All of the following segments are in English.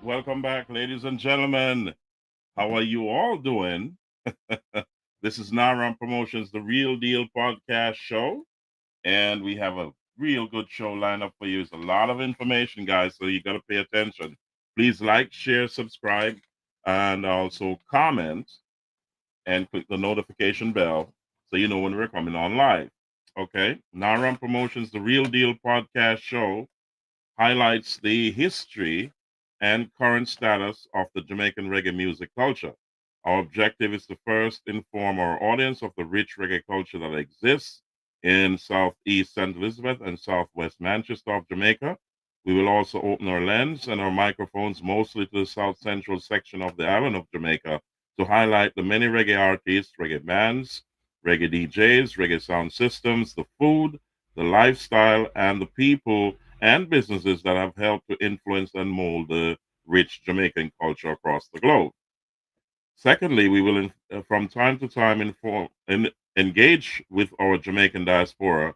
welcome back, ladies and gentlemen. How are you all doing? This is Naram Promotions, the Real Deal podcast show, and we have a real good show lined up for you. It's a lot of information, guys, so you got to pay attention. Please like, share, subscribe, and also comment and click the notification bell so you know when we're coming on live. Okay, Naram Promotions, the Real Deal podcast show highlights the history and current status of the Jamaican reggae music culture. Our objective is to first inform our audience of the rich reggae culture that exists in southeast St. Elizabeth and southwest Manchester of Jamaica. We will also open our lens and our microphones mostly to the south central section of the island of Jamaica to highlight the many reggae artists, reggae bands, reggae DJs, reggae sound systems, the food, the lifestyle, and the people and businesses that have helped to influence and mold the rich Jamaican culture across the globe. Secondly, we will, from time to time, engage with our Jamaican diaspora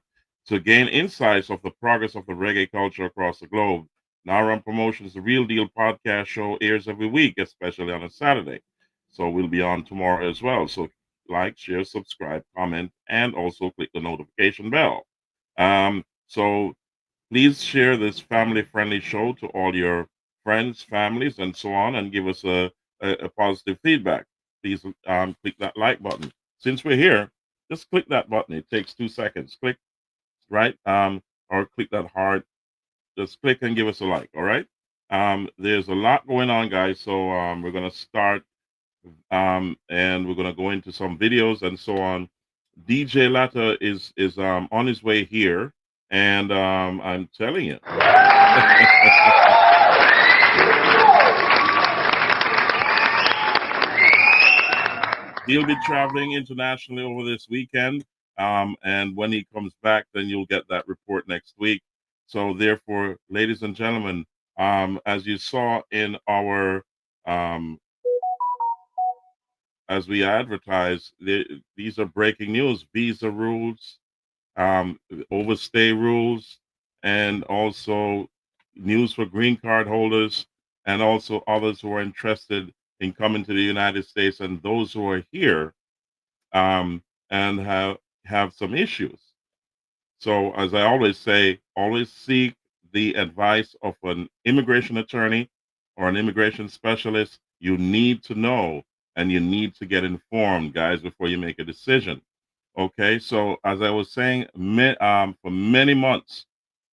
to gain insights of the progress of the reggae culture across the globe. Naram Promotions, the Real Deal podcast show airs every week, especially on a Saturday. So we'll be on tomorrow as well. So like, share, subscribe, comment, and also click the notification bell. So please share this family friendly show to all your friends, families, and so on, and give us a positive feedback. Please click that like button. Since we're here, just click that button. It takes 2 seconds. Click, right? Or click that heart. Just click and give us a like, all right? There's a lot going on, guys. So we're going to start and we're going to go into some videos and so on. DJ Latta is on his way here, and I'm telling you, he'll be traveling internationally over this weekend. And when he comes back, then you'll get that report next week. So, therefore, ladies and gentlemen, as you saw in our um, as we advertise, these are breaking news: visa rules, overstay rules, and also news for green card holders, and also others who are interested in coming to the United States, and those who are here and have some issues. So, as I always say, always seek the advice of an immigration attorney or an immigration specialist. You need to know and you need to get informed, guys, before you make a decision. Okay, so as I was saying, for many months,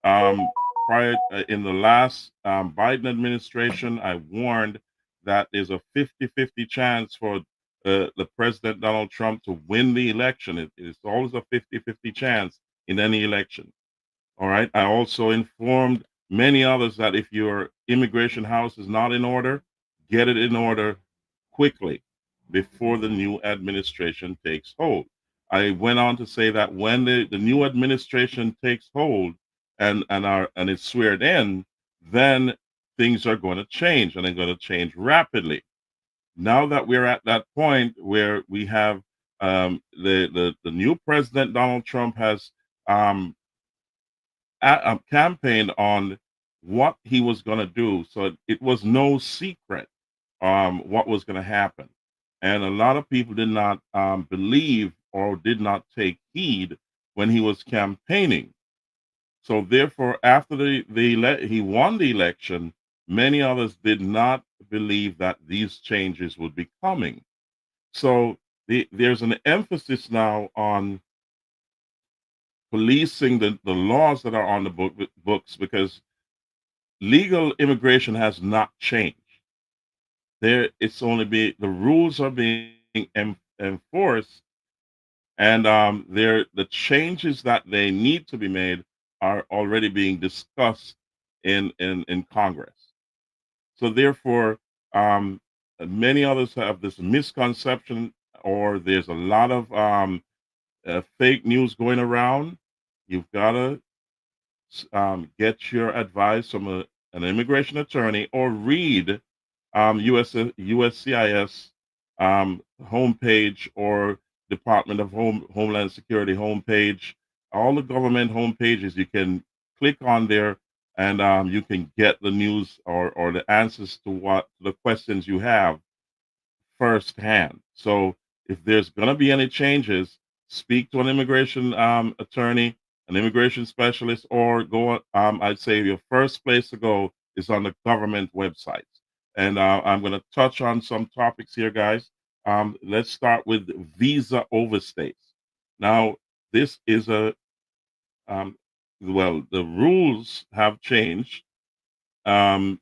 um, prior in the last Biden administration, I warned that there's a 50-50 chance for the President Donald Trump to win the election. It's always a 50-50 chance in any election. All right. I also informed many others that if your immigration house is not in order, get it in order quickly before the new administration takes hold. I went on to say that when the new administration takes hold and it's sweared in, then things are going to change and they're going to change rapidly. Now that we're at that point where we have the new president Donald Trump has um, campaigned on what he was going to do. So it was no secret what was going to happen. And a lot of people did not believe or did not take heed when he was campaigning. So therefore, after he won the election, many others did not believe that these changes would be coming. So there's an emphasis now on policing the laws that are on the books because legal immigration has not changed. There, it's only the rules are being enforced, and the changes that they need to be made are already being discussed in Congress. So therefore, many others have this misconception, or there's a lot of fake news going around. You've got to get your advice from an immigration attorney or read USCIS homepage or Department of Homeland Security homepage. All the government homepages, you can click on there and you can get the news or the answers to what the questions you have firsthand. So if there's going to be any changes, speak to an immigration attorney, an immigration specialist, or go. I'd say your first place to go is on the government websites. And I'm going to touch on some topics here, guys. Let's start with visa overstays. Now, this is um, well, the rules have changed. Um,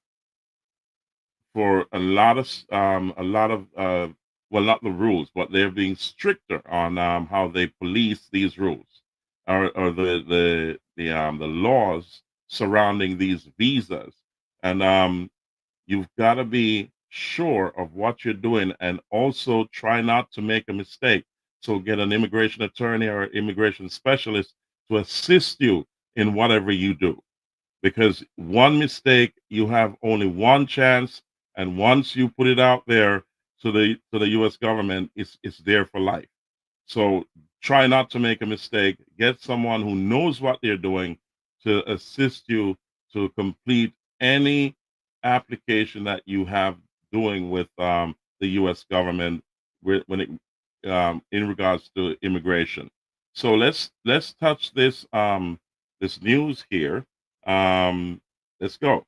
for a lot of well, not the rules, but they're being stricter on how they police these rules or the laws surrounding these visas. And you've got to be sure of what you're doing, and also try not to make a mistake. So get an immigration attorney or immigration specialist to assist you in whatever you do, because one mistake, you have only one chance, and once you put it out there to the US government, it's there for life. So try not to make a mistake. Get someone who knows what they're doing to assist you to complete any application that you have doing with the US government when it in regards to immigration. So let's touch this news here. Let's go.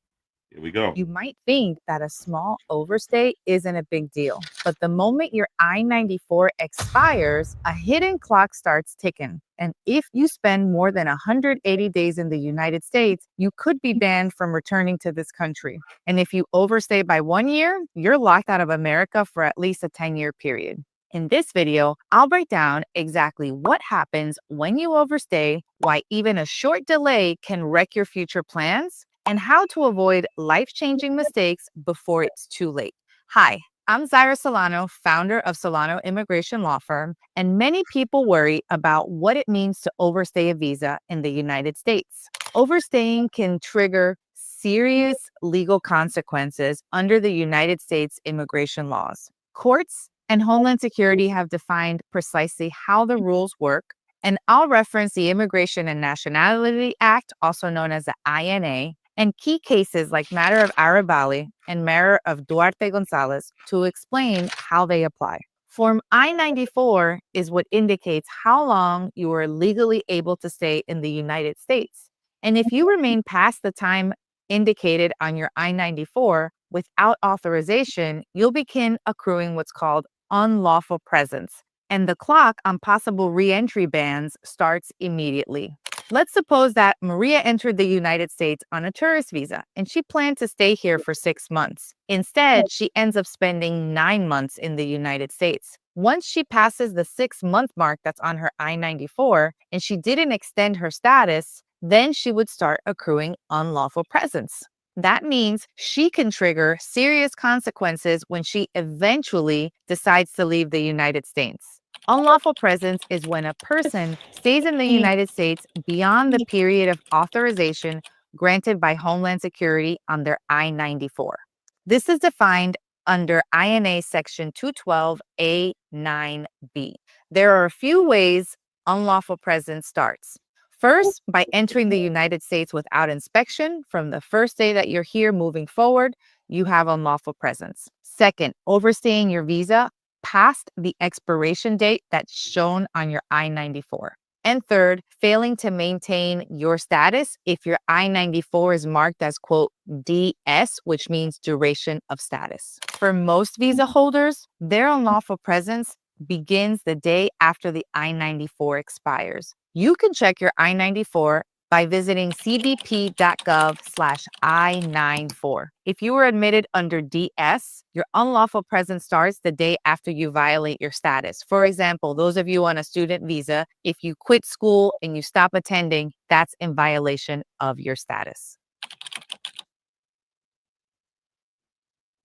Here we go. You might think that a small overstay isn't a big deal, but the moment your I-94 expires, a hidden clock starts ticking. And if you spend more than 180 days in the United States, you could be banned from returning to this country. And if you overstay by 1 year, you're locked out of America for at least a 10-year period. In this video, I'll break down exactly what happens when you overstay, why even a short delay can wreck your future plans, and how to avoid life-changing mistakes before it's too late. Hi, I'm Zaira Solano, founder of Solano Immigration Law Firm, and many people worry about what it means to overstay a visa in the United States. Overstaying can trigger serious legal consequences under the United States immigration laws. Courts and Homeland Security have defined precisely how the rules work, and I'll reference the Immigration and Nationality Act, also known as the INA, and key cases like matter of Arabali and matter of Duarte Gonzalez to explain how they apply. Form I-94 is what indicates how long you are legally able to stay in the United States. And if you remain past the time indicated on your I-94 without authorization, you'll begin accruing what's called unlawful presence, and the clock on possible re-entry bans starts immediately. Let's suppose that Maria entered the United States on a tourist visa and she planned to stay here for 6 months. Instead, she ends up spending 9 months in the United States. Once she passes the 6-month mark that's on her I-94 and she didn't extend her status, then she would start accruing unlawful presence. That means she can trigger serious consequences when she eventually decides to leave the United States. Unlawful presence is when a person stays in the United States beyond the period of authorization granted by Homeland Security on their I-94. This is defined under INA Section 212A9B. There are a few ways unlawful presence starts. First, by entering the United States without inspection. From the first day that you're here moving forward, you have unlawful presence. Second, overstaying your visa past the expiration date that's shown on your I-94. And third, failing to maintain your status if your I-94 is marked as, quote, DS, which means duration of status. For most visa holders, their unlawful presence begins the day after the I-94 expires. You can check your I-94 by visiting cbp.gov/I-94. If you were admitted under DS, your unlawful presence starts the day after you violate your status. For example, those of you on a student visa, if you quit school and you stop attending, that's in violation of your status.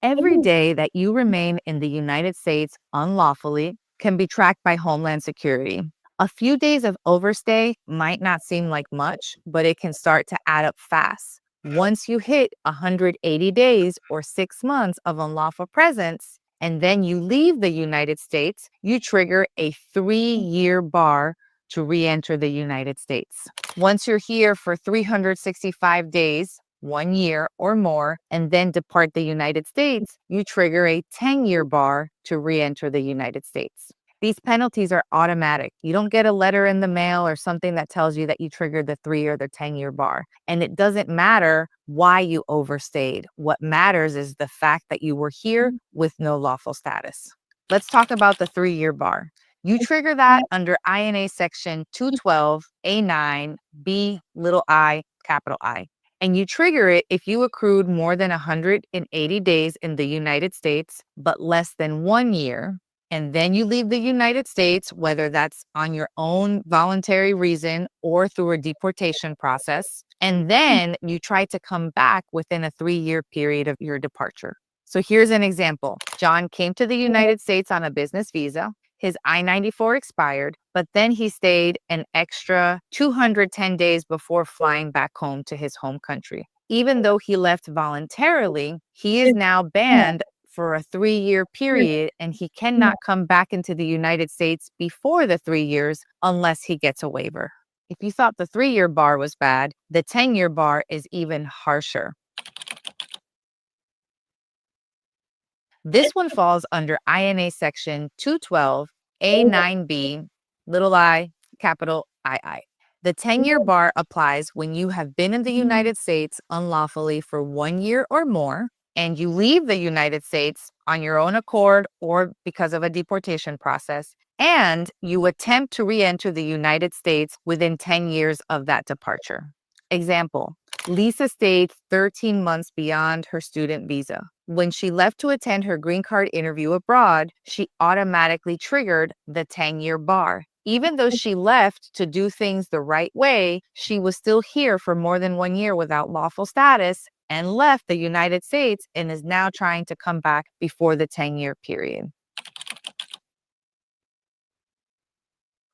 Every day that you remain in the United States unlawfully can be tracked by Homeland Security. A few days of overstay might not seem like much, but it can start to add up fast. Once you hit 180 days or 6 months of unlawful presence, and then you leave the United States, you trigger a 3-year bar to re-enter the United States. Once you're here for 365 days, 1 year or more, and then depart the United States, you trigger a 10-year bar to re-enter the United States. These penalties are automatic. You don't get a letter in the mail or something that tells you that you triggered the 3 or the 10-year bar. And it doesn't matter why you overstayed. What matters is the fact that you were here with no lawful status. Let's talk about the 3-year bar. You trigger that under INA Section 212A9B little I, capital I. And you trigger it if you accrued more than 180 days in the United States, but less than 1 year. And then you leave the United States, whether that's on your own voluntary reason or through a deportation process. And then you try to come back within a 3-year period of your departure. So here's an example. John came to the United States on a business visa. His I-94 expired, but then he stayed an extra 210 days before flying back home to his home country. Even though he left voluntarily, he is now banned for a 3-year period, and he cannot come back into the United States before the 3 years unless he gets a waiver. If you thought the 3-year bar was bad, the 10-year bar is even harsher. This one falls under INA Section 212A9B, little I, capital II. The 10-year bar applies when you have been in the United States unlawfully for 1 year or more, and you leave the United States on your own accord or because of a deportation process, and you attempt to re-enter the United States within 10 years of that departure. Example, Lisa stayed 13 months beyond her student visa. When she left to attend her green card interview abroad, she automatically triggered the 10-year bar. Even though she left to do things the right way, she was still here for more than 1 year without lawful status and left the United States and is now trying to come back before the 10-year period.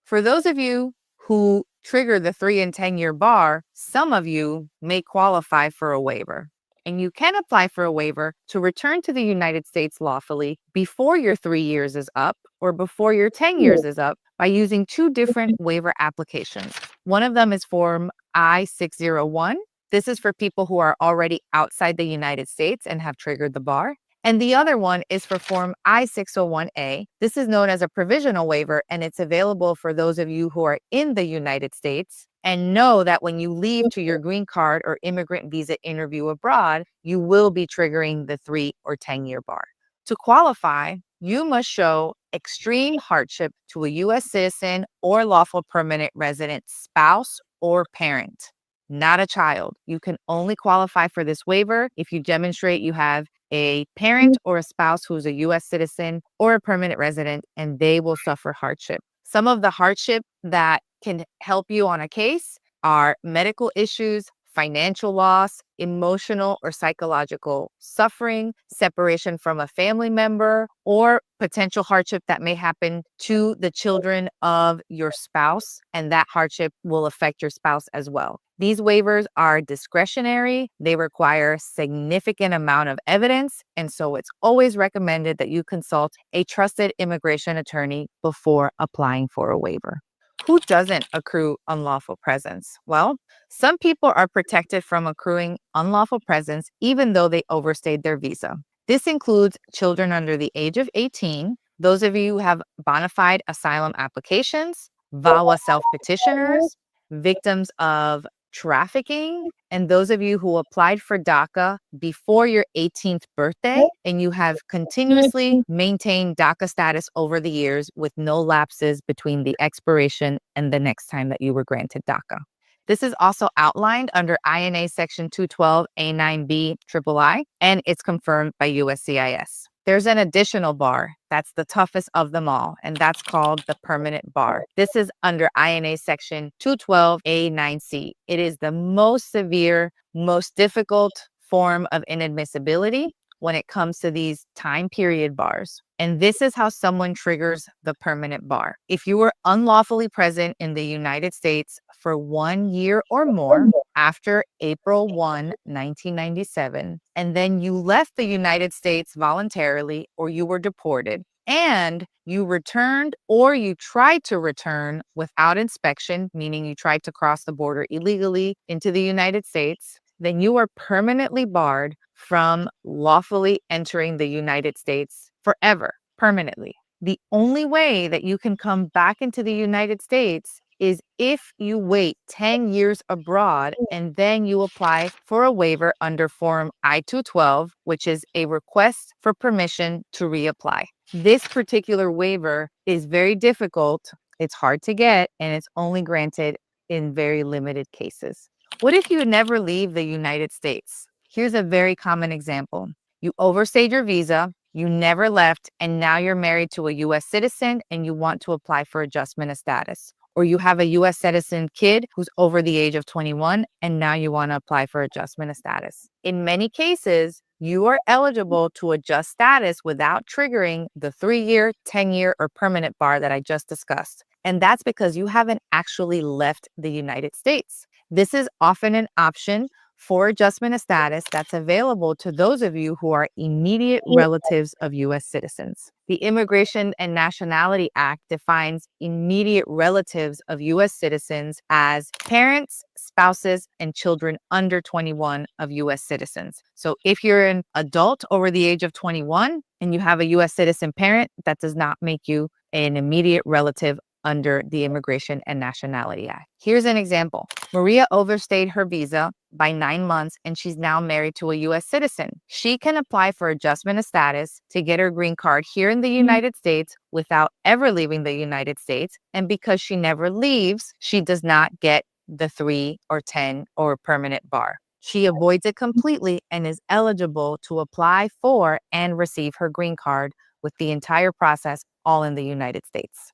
For those of you who trigger the 3 and 10-year bar, some of you may qualify for a waiver. And you can apply for a waiver to return to the United States lawfully before your 3 years is up or before your 10 years is up by using 2 different waiver applications. One of them is Form I-601. This is for people who are already outside the United States and have triggered the bar. And the other one is for Form I-601A. This is known as a provisional waiver, and it's available for those of you who are in the United States and know that when you leave to your green card or immigrant visa interview abroad, you will be triggering the 3 or 10-year bar. To qualify, you must show extreme hardship to a U.S. citizen or lawful permanent resident spouse or parent, not a child. You can only qualify for this waiver if you demonstrate you have a parent or a spouse who's a U.S. citizen or a permanent resident, and they will suffer hardship. Some of the hardship that can help you on a case are medical issues, financial loss, emotional or psychological suffering, separation from a family member, or potential hardship that may happen to the children of your spouse, and that hardship will affect your spouse as well. These waivers are discretionary. They require significant amount of evidence, and so it's always recommended that you consult a trusted immigration attorney before applying for a waiver. Who doesn't accrue unlawful presence? Well, some people are protected from accruing unlawful presence even though they overstayed their visa. This includes children under the age of 18, those of you who have bona fide asylum applications, VAWA self-petitioners, victims of trafficking, and those of you who applied for DACA before your 18th birthday and you have continuously maintained DACA status over the years with no lapses between the expiration and the next time that you were granted DACA. This is also outlined under INA Section 212A9B III, and it's confirmed by USCIS. There's an additional bar that's the toughest of them all, and that's called the permanent bar. This is under INA Section 212A9C. It is the most severe, most difficult form of inadmissibility when it comes to these time period bars. And this is how someone triggers the permanent bar. If you were unlawfully present in the United States for 1 year or more after April 1, 1997, and then you left the United States voluntarily or you were deported, and you returned or you tried to return without inspection, meaning you tried to cross the border illegally into the United States, then you are permanently barred from lawfully entering the United States forever, permanently. The only way that you can come back into the United States is if you wait 10 years abroad and then you apply for a waiver under Form I-212, which is a request for permission to reapply. This particular waiver is very difficult, it's hard to get, and it's only granted in very limited cases. What if you never leave the United States? Here's a very common example. You overstayed your visa, you never left, and now you're married to a US citizen and you want to apply for adjustment of status. Or you have a US citizen kid who's over the age of 21 and now you want to apply for adjustment of status. In many cases, you are eligible to adjust status without triggering the 3-year, 10-year, or permanent bar that I just discussed. And that's because you haven't actually left the United States. This is often an option for adjustment of status that's available to those of you who are immediate relatives of U.S. citizens. The Immigration and Nationality Act defines immediate relatives of U.S. citizens as parents, spouses, and children under 21 of U.S. citizens. So if you're an adult over the age of 21 and you have a U.S. citizen parent, that does not make you an immediate relative under the Immigration and Nationality Act. Here's an example. Maria overstayed her visa by 9 months and she's now married to a U.S. citizen. She can apply for adjustment of status to get her green card here in the United States without ever leaving the United States. And because she never leaves, she does not get the 3 or 10 or permanent bar. She avoids it completely and is eligible to apply for and receive her green card with the entire process all in the United States.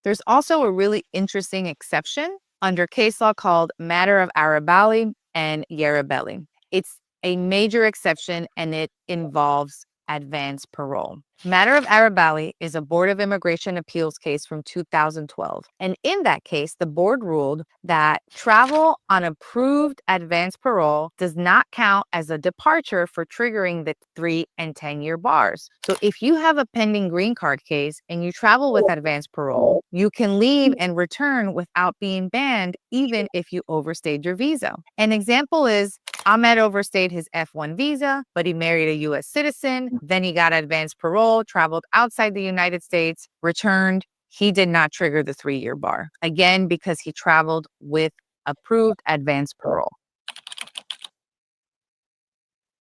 There's also a really interesting exception under case law called Matter of Arabali and Yarabelli. It's a major exception and it involves advance parole. Matter of Arabali is a Board of Immigration Appeals case from 2012. And in that case, the board ruled that travel on approved advance parole does not count as a departure for triggering the 3 and 10-year bars. So if you have a pending green card case and you travel with advance parole, you can leave and return without being banned, even if you overstayed your visa. An example is Ahmed overstayed his F1 visa, but he married a U.S. citizen. Then he got advance parole, traveled outside the United States, returned. He did not trigger the 3-year bar. Again, because he traveled with approved advance parole.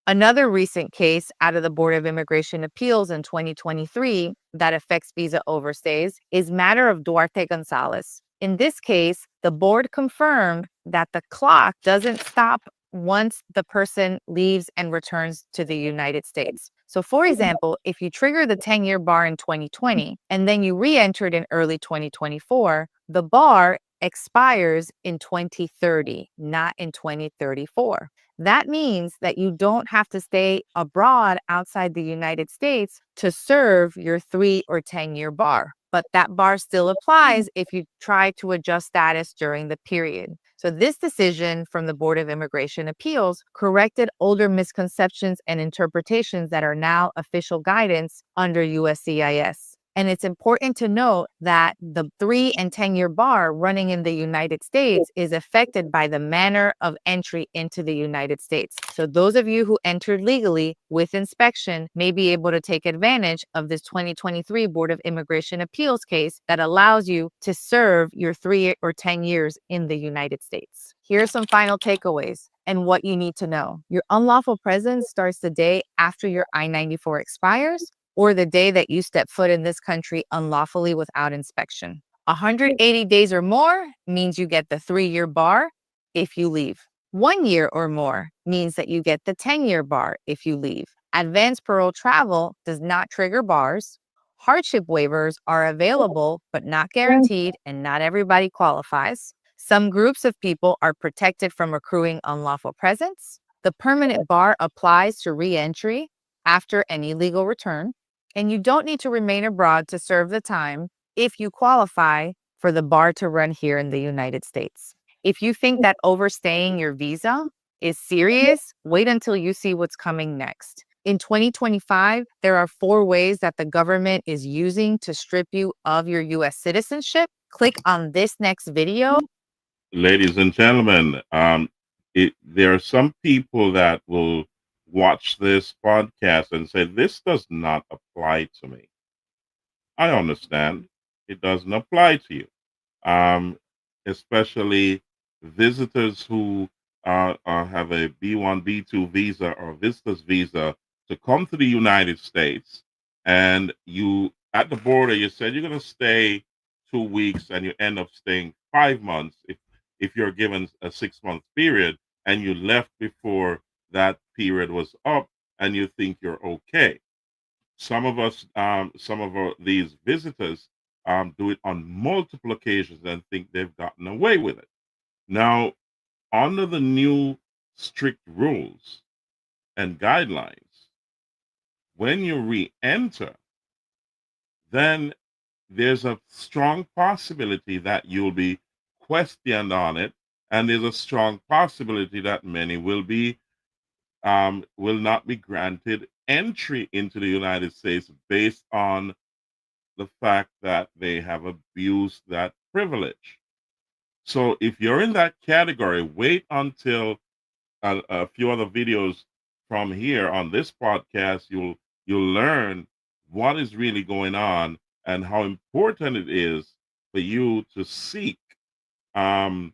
Another recent case out of the Board of Immigration Appeals in 2023 that affects visa overstays is matter of Duarte Gonzalez. In this case, the board confirmed that the clock doesn't stop once the person leaves and returns to the United States. So for example, if you trigger the 10-year bar in 2020 and then you re-entered in early 2024, the bar expires in 2030, not in 2034. That means that you don't have to stay abroad outside the United States to serve your 3 or 10-year bar. But that bar still applies if you try to adjust status during the period. So this decision from the Board of Immigration Appeals corrected older misconceptions and interpretations that are now official guidance under USCIS. And it's important to note that the 3 and 10-year bar running in the United States is affected by the manner of entry into the United States. So those of you who entered legally with inspection may be able to take advantage of this 2023 Board of Immigration Appeals case that allows you to serve your 3 or 10 years in the United States. Here are some final takeaways and what you need to know. Your unlawful presence starts the day after your I-94 expires, or the day that you step foot in this country unlawfully without inspection. 180 days or more means you get the 3-year bar if you leave. 1 year or more means that you get the 10-year bar if you leave. Advance parole travel does not trigger bars. Hardship waivers are available, but not guaranteed, and not everybody qualifies. Some groups of people are protected from accruing unlawful presence. The permanent bar applies to re-entry after an illegal return. And you don't need to remain abroad to serve the time if you qualify for the bar to run here in the United States. If you think that overstaying your visa is serious, wait until you see what's coming next. In 2025, there are 4 ways that the government is using to strip you of your U.S. citizenship. Click on this next video. Ladies and gentlemen, there are some people that will watch this podcast and say, this does not apply to me. I understand it doesn't apply to you, um, especially visitors who have a B1, B2 visa or visitor's visa to come to the United States. And you, at the border, you said you're going to stay 2 weeks and you end up staying 5 months if you're given a 6 month period and you left before that period was up and you think you're okay. Some of us, these visitors, do it on multiple occasions and think they've gotten away with it. Now, under the new strict rules and guidelines, when you re-enter, then there's a strong possibility that you'll be questioned on it, and there's a strong possibility that many will not be granted entry into the United States based on the fact that they have abused that privilege. So if you're in that category, wait until a few other videos from here on this podcast. You'll learn what is really going on and how important it is for you to seek um,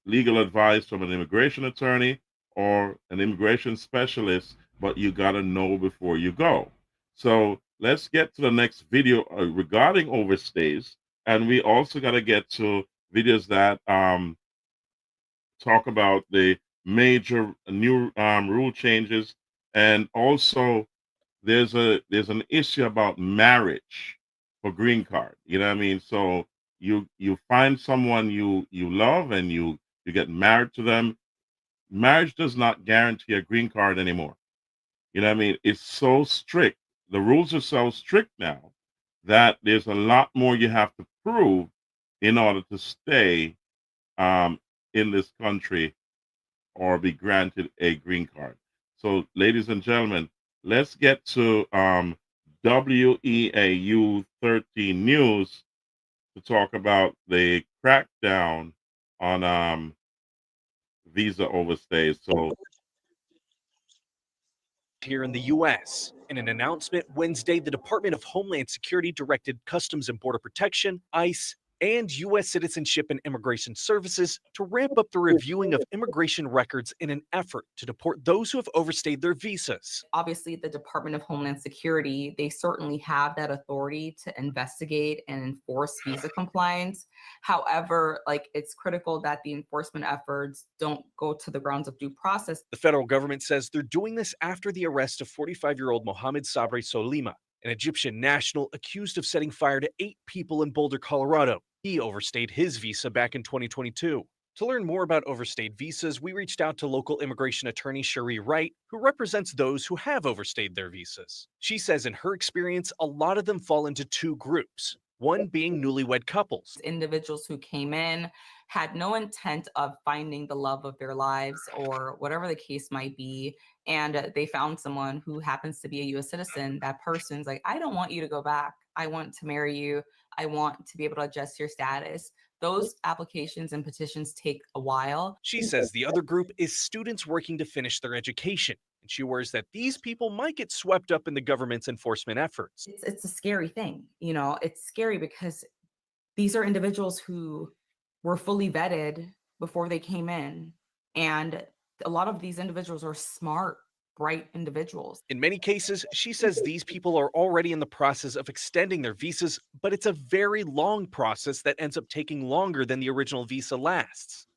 legal advice from an immigration attorney or an immigration specialist, but you got to know before you go. So let's get to the next video regarding overstays. And we also got to get to videos that talk about the major new rule changes. And also there's an issue about marriage for green card. You know what I mean? So you find someone you love and you get married to them. Marriage does not guarantee a green card anymore. You know what I mean? It's so strict. The rules are so strict now that there's a lot more you have to prove in order to stay in this country or be granted a green card. So, ladies and gentlemen, let's get to WEAU 13 News to talk about the crackdown on visa overstays. So, here in the U.S. In an announcement Wednesday, the Department of Homeland Security directed Customs and Border Protection, ICE, and U.S. Citizenship and Immigration Services to ramp up the reviewing of immigration records in an effort to deport those who have overstayed their visas. Obviously, the Department of Homeland Security, they certainly have that authority to investigate and enforce visa compliance. However, it's critical that the enforcement efforts don't go to the grounds of due process. The federal government says they're doing this after the arrest of 45-year-old Mohammed Sabri Solima, an Egyptian national accused of setting fire to 8 people in Boulder, Colorado. He overstayed his visa back in 2022. To learn more about overstayed visas, we reached out to local immigration attorney Cherie Wright, who represents those who have overstayed their visas. She says in her experience, a lot of them fall into 2 groups, one being newlywed couples. Individuals who came in had no intent of finding the love of their lives or whatever the case might be, and they found someone who happens to be a U.S. citizen. That person's like, I don't want you to go back. I want to marry you. I want to be able to adjust your status. Those applications and petitions take a while. She says the other group is students working to finish their education, and she worries that these people might get swept up in the government's enforcement efforts. It's a scary thing. It's scary because these are individuals who were fully vetted before they came in. And a lot of these individuals are smart, bright individuals. In many cases, she says these people are already in the process of extending their visas, but it's a very long process that ends up taking longer than the original visa lasts.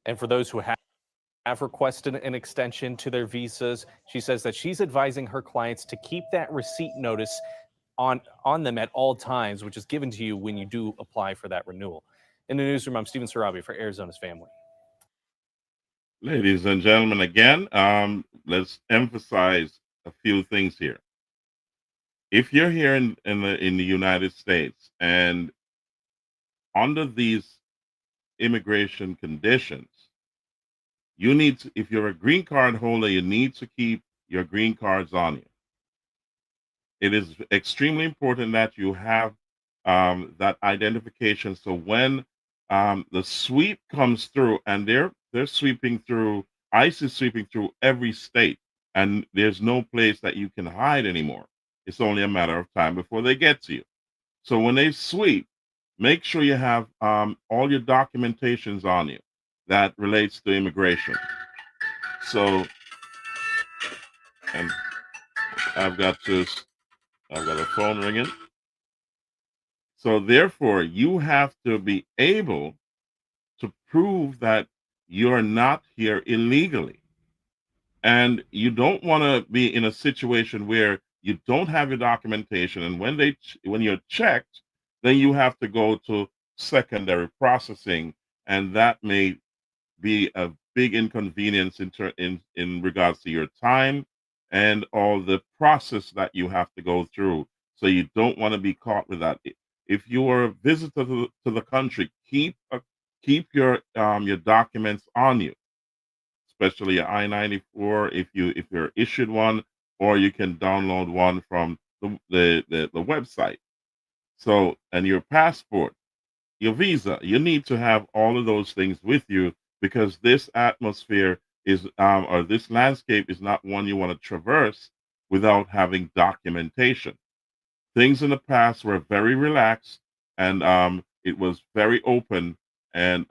And for those who have requested an extension to their visas, she says that she's advising her clients to keep that receipt notice on them at all times, which is given to you when you do apply for that renewal. In the newsroom, I'm Steven Sarabi for Arizona's Family. ladies and gentlemen, again, let's emphasize a few things here. If you're here in the United States and under these immigration conditions, you need to, if you're a green card holder, you need to keep your green cards on you. It is extremely important that you have that identification. So when the sweep comes through, and they're sweeping through. ICE is sweeping through every state, and there's no place that you can hide anymore. It's only a matter of time before they get to you. So when they sweep, make sure you have all your documentations on you that relates to immigration. So, and I've got a phone ringing. So therefore, you have to be able to prove that you're not here illegally. And you don't want to be in a situation where you don't have your documentation, and when you're checked, then you have to go to secondary processing, and that may be a big inconvenience in regards to your time and all the process that you have to go through. So you don't want to be caught with that. If you are a visitor to the country, keep your documents on you, especially your I-94 if you're issued one, or you can download one from the website. So, and your passport, your visa, you need to have all of those things with you, because this atmosphere is or this landscape is not one you want to traverse without having documentation. Things in the past were very relaxed, and it was very open, and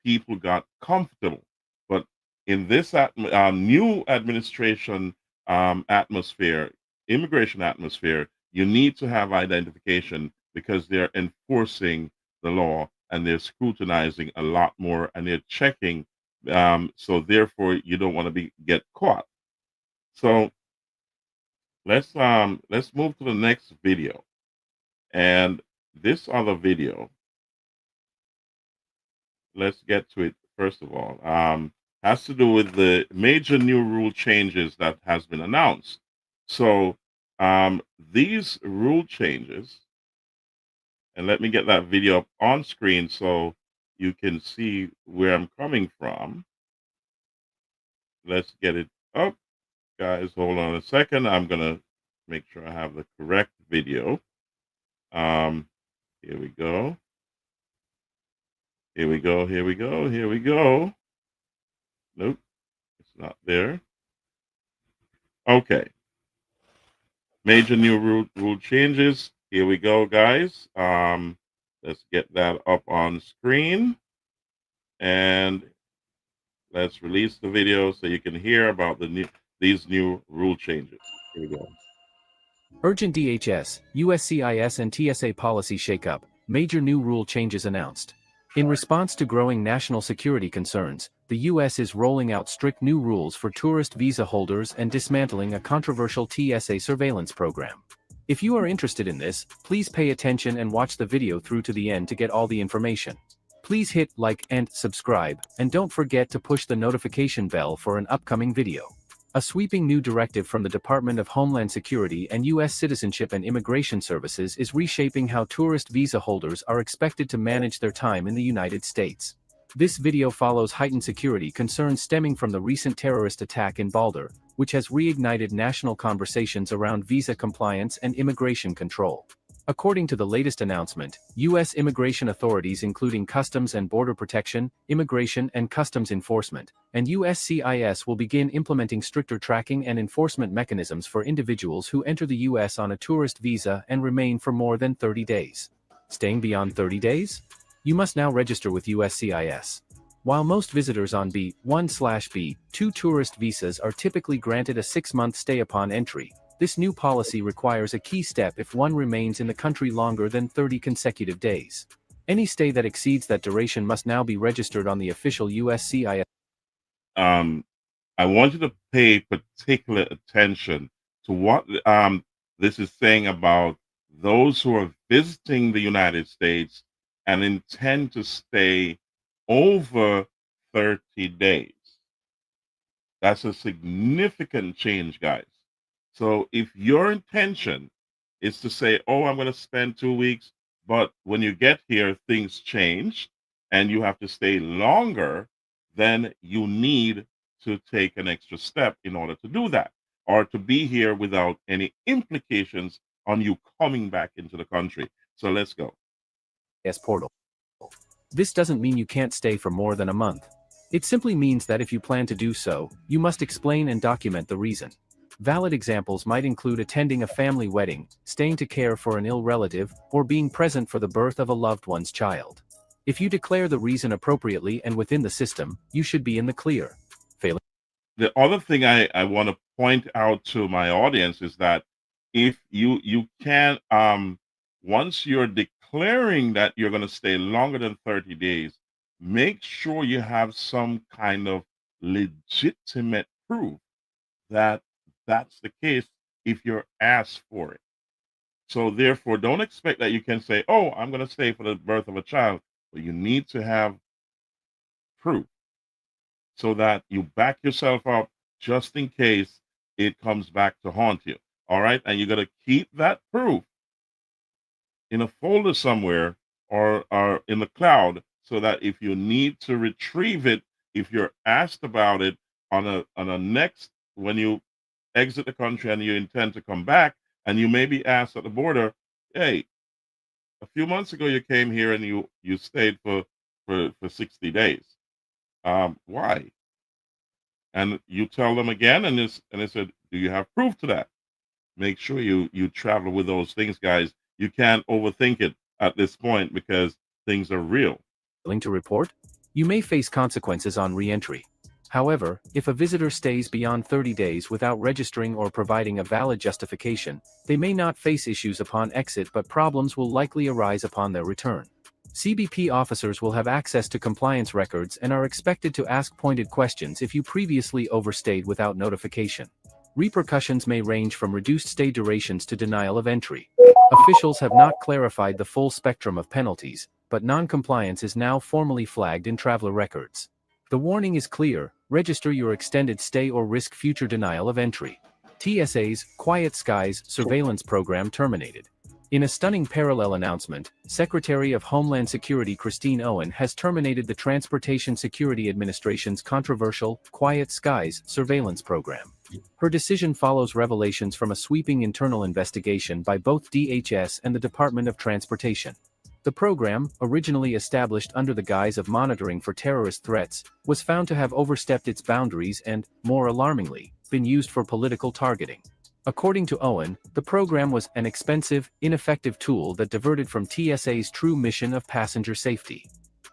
people got comfortable. But in this new administration atmosphere, immigration atmosphere, you need to have identification, because they're enforcing the law, and they're scrutinizing a lot more, and they're checking. So therefore, you don't want to get caught. So let's move to the next video. And this other video, let's get to it first of all, has to do with the major new rule changes that has been announced. So these rule changes, and let me get that video up on screen so you can see where I'm coming from. Let's get it up. Guys, hold on a second. I'm going to make sure I have the correct video. Here we go. Here we go. Here we go. Here we go. Nope, it's not there. Okay. Major new rule changes. Here we go, guys. Let's get that up on screen. And let's release the video so you can hear about these new rule changes. Here we go. Urgent DHS, USCIS and TSA policy shakeup, major new rule changes announced. In response to growing national security concerns, the U.S. is rolling out strict new rules for tourist visa holders and dismantling a controversial TSA surveillance program. If you are interested in this, please pay attention and watch the video through to the end to get all the information. Please hit like and subscribe, and don't forget to push the notification bell for an upcoming video. A sweeping new directive from the Department of Homeland Security and U.S. Citizenship and Immigration Services is reshaping how tourist visa holders are expected to manage their time in the United States. This video follows heightened security concerns stemming from the recent terrorist attack in Boulder, which has reignited national conversations around visa compliance and immigration control. According to the latest announcement, U.S. immigration authorities including Customs and Border Protection, Immigration and Customs Enforcement, and USCIS will begin implementing stricter tracking and enforcement mechanisms for individuals who enter the U.S. on a tourist visa and remain for more than 30 days. Staying beyond 30 days? You must now register with USCIS. While most visitors on B1/B2 tourist visas are typically granted a 6-month stay upon entry, this new policy requires a key step if one remains in the country longer than 30 consecutive days. Any stay that exceeds that duration must now be registered on the official USCIS. I want you to pay particular attention to what this is saying about those who are visiting the United States and intend to stay over 30 days. That's a significant change, guys. So if your intention is to say, oh, I'm going to spend 2 weeks, but when you get here, things change and you have to stay longer, then you need to take an extra step in order to do that, or to be here without any implications on you coming back into the country. So let's go. Portal. This doesn't mean you can't stay for more than a month. It simply means that if you plan to do so, you must explain and document the reason. Valid examples might include attending a family wedding, staying to care for an ill relative, or being present for the birth of a loved one's child. If you declare the reason appropriately and within the system, you should be in the clear. Failing. The other thing I want to point out to my audience is that if you can, once you're declaring that you're going to stay longer than 30 days, make sure you have some kind of legitimate proof that that's the case if you're asked for it. So therefore, don't expect that you can say, oh, I'm going to stay for the birth of a child, but you need to have proof so that you back yourself up just in case it comes back to haunt you. All right. And you got to keep that proof in a folder somewhere or in the cloud so that if you need to retrieve it, if you're asked about it on a next, when you exit the country and you intend to come back, and you may be asked at the border, hey, a few months ago you came here and you stayed for 60 days. Why? And you tell them again, and they said, do you have proof to that? Make sure you travel with those things, guys. You can't overthink it at this point because things are real. Failing to report? You may face consequences on re-entry. However, if a visitor stays beyond 30 days without registering or providing a valid justification, they may not face issues upon exit, but problems will likely arise upon their return. CBP officers will have access to compliance records and are expected to ask pointed questions if you previously overstayed without notification. Repercussions may range from reduced stay durations to denial of entry. Officials have not clarified the full spectrum of penalties, but non-compliance is now formally flagged in traveler records. The warning is clear: register your extended stay or risk future denial of entry. TSA's Quiet Skies surveillance program terminated. In a stunning parallel announcement, Secretary of Homeland Security Christine Owen has terminated the Transportation Security Administration's controversial Quiet Skies surveillance program. Her decision follows revelations from a sweeping internal investigation by both DHS and the Department of Transportation. The program, originally established under the guise of monitoring for terrorist threats, was found to have overstepped its boundaries and, more alarmingly, been used for political targeting. According to Owen, the program was an expensive, ineffective tool that diverted from TSA's true mission of passenger safety.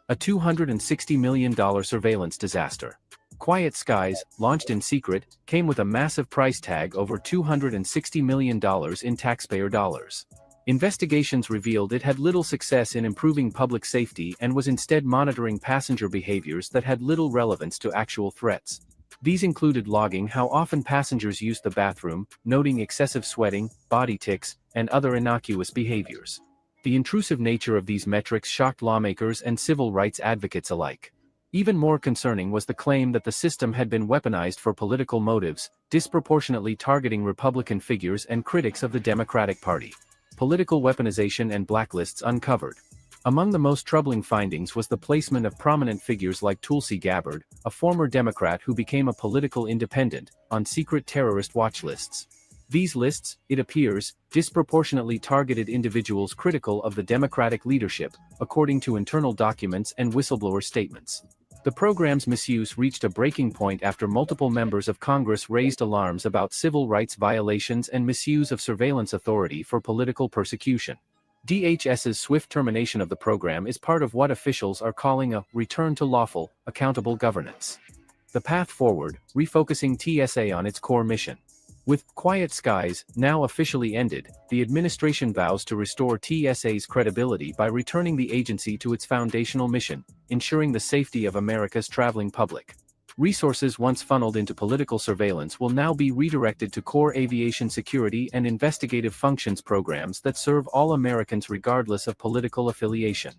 A $260 million surveillance disaster. Quiet Skies, launched in secret, came with a massive price tag over $260 million in taxpayer dollars. Investigations revealed it had little success in improving public safety and was instead monitoring passenger behaviors that had little relevance to actual threats. These included logging how often passengers used the bathroom, noting excessive sweating, body tics, and other innocuous behaviors. The intrusive nature of these metrics shocked lawmakers and civil rights advocates alike. Even more concerning was the claim that the system had been weaponized for political motives, disproportionately targeting Republican figures and critics of the Democratic Party. Political weaponization and blacklists uncovered. Among the most troubling findings was the placement of prominent figures like Tulsi Gabbard, a former Democrat who became a political independent, on secret terrorist watch lists. These lists, it appears, disproportionately targeted individuals critical of the Democratic leadership, according to internal documents and whistleblower statements. The program's misuse reached a breaking point after multiple members of Congress raised alarms about civil rights violations and misuse of surveillance authority for political persecution. DHS's swift termination of the program is part of what officials are calling a return to lawful, accountable governance. The path forward, refocusing TSA on its core mission. With Quiet Skies now officially ended, the administration vows to restore TSA's credibility by returning the agency to its foundational mission, ensuring the safety of America's traveling public. Resources once funneled into political surveillance will now be redirected to core aviation security and investigative functions programs that serve all Americans regardless of political affiliation.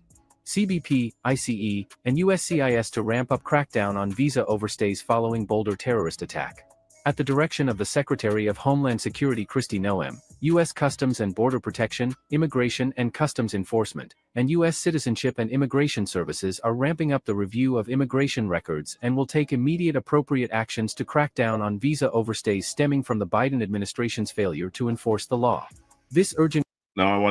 CBP, ICE, and USCIS to ramp up crackdown on visa overstays following Boulder terrorist attack. At the direction of the Secretary of Homeland Security Kristi Noem, U.S. Customs and Border Protection, Immigration and Customs Enforcement, and U.S. Citizenship and Immigration Services are ramping up the review of immigration records and will take immediate appropriate actions to crack down on visa overstays stemming from the Biden administration's failure to enforce the law. This urgent... Now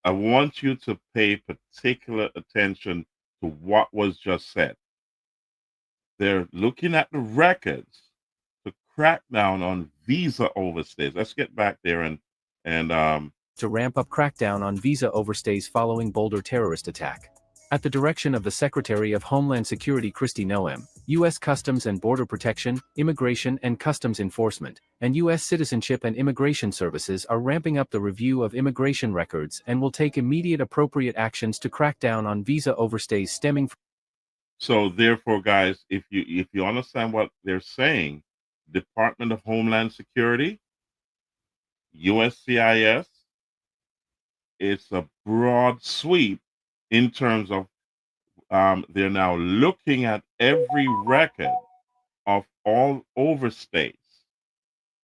I want you to pay particular attention to what was just said. They're looking at the records to crack down on visa overstays. Let's get back there and to ramp up crackdown on visa overstays following Boulder terrorist attack. At the direction of the Secretary of Homeland Security Kristi Noem, U.S. Customs and Border Protection, Immigration and Customs Enforcement, and U.S. Citizenship and Immigration Services are ramping up the review of immigration records and will take immediate appropriate actions to crack down on visa overstays stemming from. So therefore, guys, if you understand what they're saying, Department of Homeland Security, USCIS, it's a broad sweep in terms of they're now looking at every record of all overstays.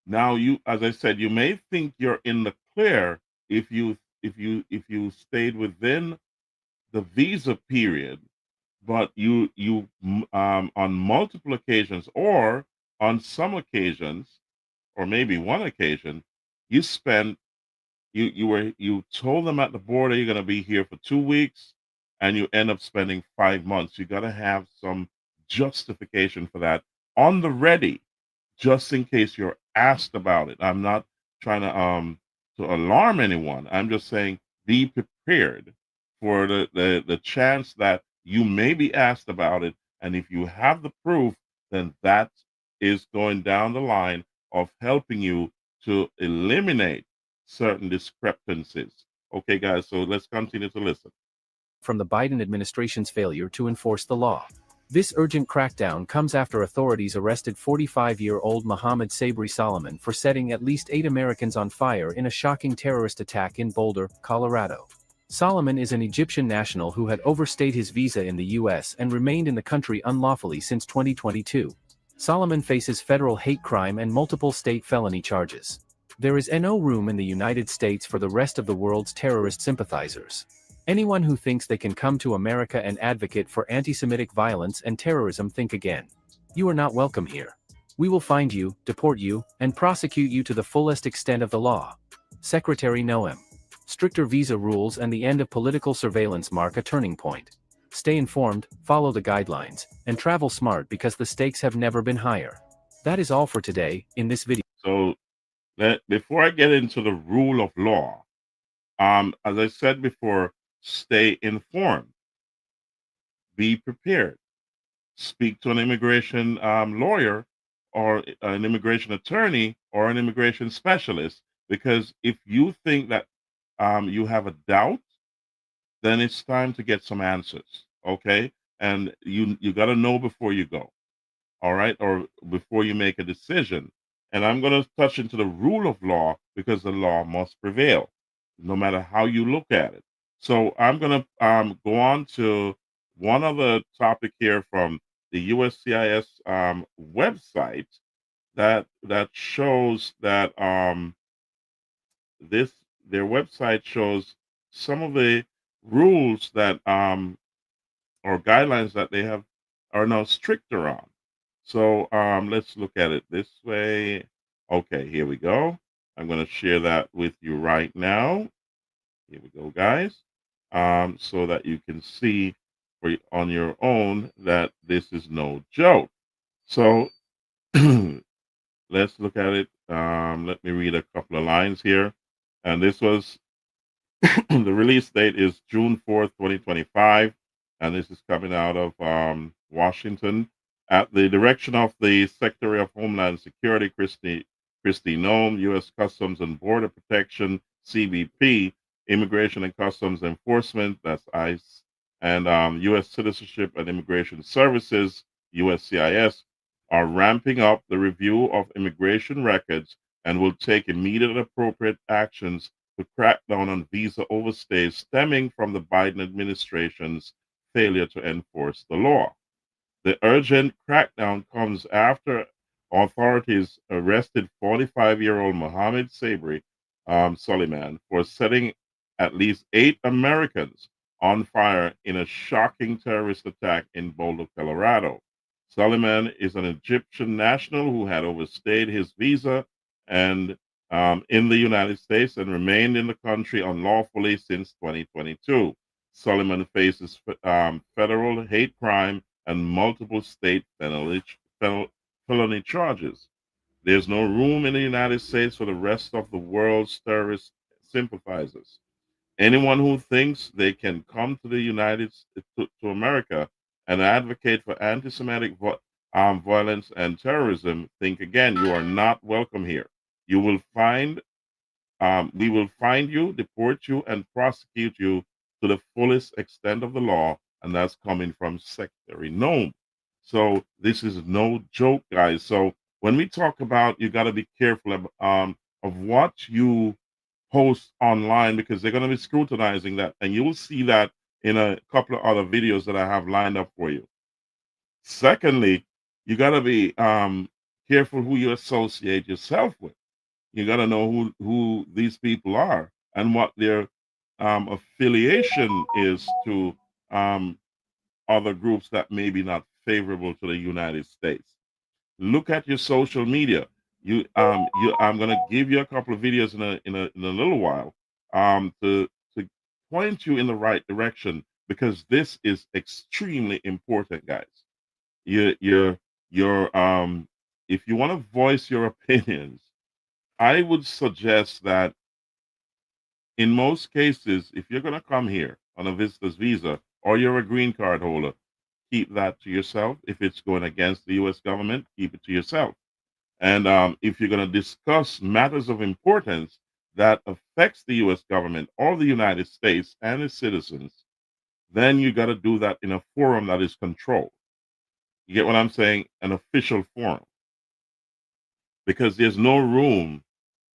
Now, as I said, you may think you're in the clear if you stayed within the visa period, but you on multiple occasions or on some occasions, or maybe one occasion, you spent you told them at the border you're going to be here for 2 weeks, and you end up spending 5 months. You got to have some justification for that on the ready, just in case you're asked about it. I'm not trying to alarm anyone. I'm just saying be prepared for the chance that you may be asked about it, and if you have the proof, then that is going down the line of helping you to eliminate certain discrepancies. Okay, guys, so let's continue to listen. From the Biden administration's failure to enforce the law. This urgent crackdown comes after authorities arrested 45-year-old Mohammed Sabri Solomon for setting at least 8 Americans on fire in a shocking terrorist attack in Boulder, Colorado. Solomon is an Egyptian national who had overstayed his visa in the U.S. and remained in the country unlawfully since 2022. Solomon faces federal hate crime and multiple state felony charges. There is no room in the United States for the rest of the world's terrorist sympathizers. Anyone who thinks they can come to America and advocate for anti-Semitic violence and terrorism, think again. You are not welcome here. We will find you, deport you, and prosecute you to the fullest extent of the law. Secretary Noem. Stricter visa rules and the end of political surveillance mark a turning point. Stay informed, follow the guidelines, and travel smart because the stakes have never been higher. That is all for today in this video. So before I get into the rule of law, as I said before, stay informed, be prepared, speak to an immigration lawyer or an immigration attorney or an immigration specialist, because if you think that you have a doubt, then it's time to get some answers, okay? And you got to know before you go, all right, or before you make a decision. And I'm going to touch into the rule of law because the law must prevail, no matter how you look at it. So I'm going to go on to one other topic here from the USCIS website that shows that their website shows some of the rules that or guidelines that they have are now stricter on. So let's look at it this way. Okay, here we go. I'm going to share that with you right now. Here we go, guys. So that you can see on your own that this is no joke. So let's look at it. Let me read a couple of lines here. And this was the release date is June 4th, 2025. And this is coming out of Washington at the direction of the Secretary of Homeland Security, Kristi Noem, U.S. Customs and Border Protection, CBP, Immigration and Customs Enforcement, that's ICE, and U.S. Citizenship and Immigration Services, USCIS, are ramping up the review of immigration records and will take immediate and appropriate actions to crack down on visa overstays stemming from the Biden administration's failure to enforce the law. The urgent crackdown comes after authorities arrested 45-year-old Mohammed Sabri Solomon for setting at least 8 Americans on fire in a shocking terrorist attack in Boulder, Colorado. Solomon is an Egyptian national who had overstayed his visa and in the United States and remained in the country unlawfully since 2022. Solomon faces federal hate crime and multiple state felony charges. There's no room in the United States for the rest of the world's terrorist sympathizers. Anyone who thinks they can come to the to America and advocate for anti-Semitic violence and terrorism, think again. You are not welcome here. You will find we will find you, deport you, and prosecute you to the fullest extent of the law, and that's coming from Secretary Nome. So this is no joke, guys. So when we talk about, you got to be careful of what you post online, because they're going to be scrutinizing that, and you will see that in a couple of other videos that I have lined up for you. Secondly, you got to be careful who you associate yourself with. You got to know who these people are and what their affiliation is to other groups that may be not favorable to the United States. Look at your social media. I'm gonna give you a couple of videos in a little while to point you in the right direction, because this is extremely important, guys. Your if you want to voice your opinions, I would suggest that in most cases, if you're gonna come here on a visitor's visa or you're a green card holder, keep that to yourself. If it's going against the U.S. government, keep it to yourself. And if you're going to discuss matters of importance that affects the U.S. government or the United States and its citizens, then you got to do that in a forum that is controlled. You get what I'm saying? An official forum, because there's no room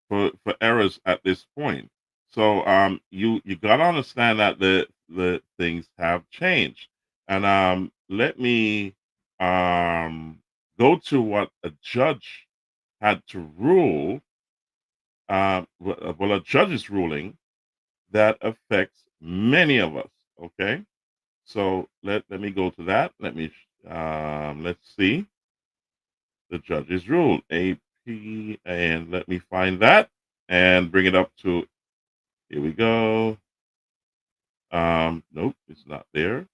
for errors at this point. So you got to understand that the things have changed. And let me go to what a judge had to rule. Well, a judge's ruling that affects many of us. Okay, so let me go to that. Let's see the judge's rule, AP, and let me find that and bring it up to. Here we go. Nope, it's not there.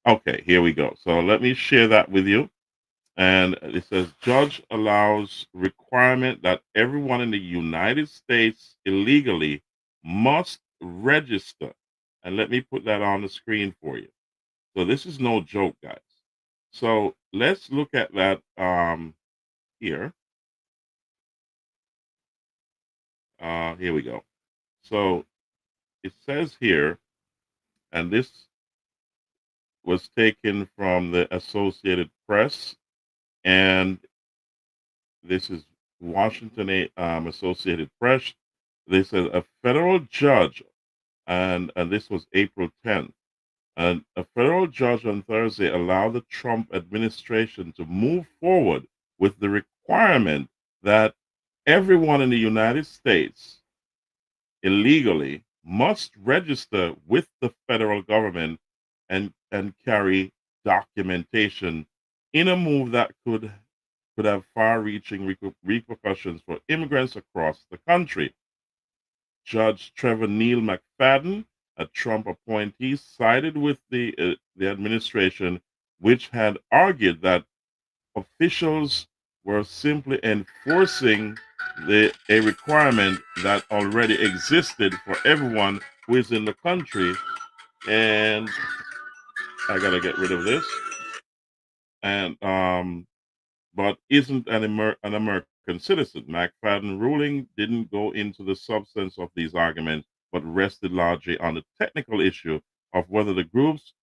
Okay, here we go. So let me share that with you. And it says, judge allows requirement that everyone in the United States illegally must register. And let me put that on the screen for you. So this is no joke, guys. So let's look at that here. Here we go. So it says here, and this was taken from the Associated Press, and this is Washington Associated Press. They said a federal judge, and this was April 10th, and a federal judge on Thursday allowed the Trump administration to move forward with the requirement that everyone in the United States illegally must register with the federal government and carry documentation, in a move that could have far-reaching repercussions for immigrants across the country. Judge Trevor Neal McFadden, a Trump appointee, sided with the administration, which had argued that officials were simply enforcing a requirement that already existed for everyone who is in the country. And I gotta get rid of this. And but isn't an American citizen. McFadden ruling didn't go into the substance of these arguments, but rested largely on the technical issue of whether the groups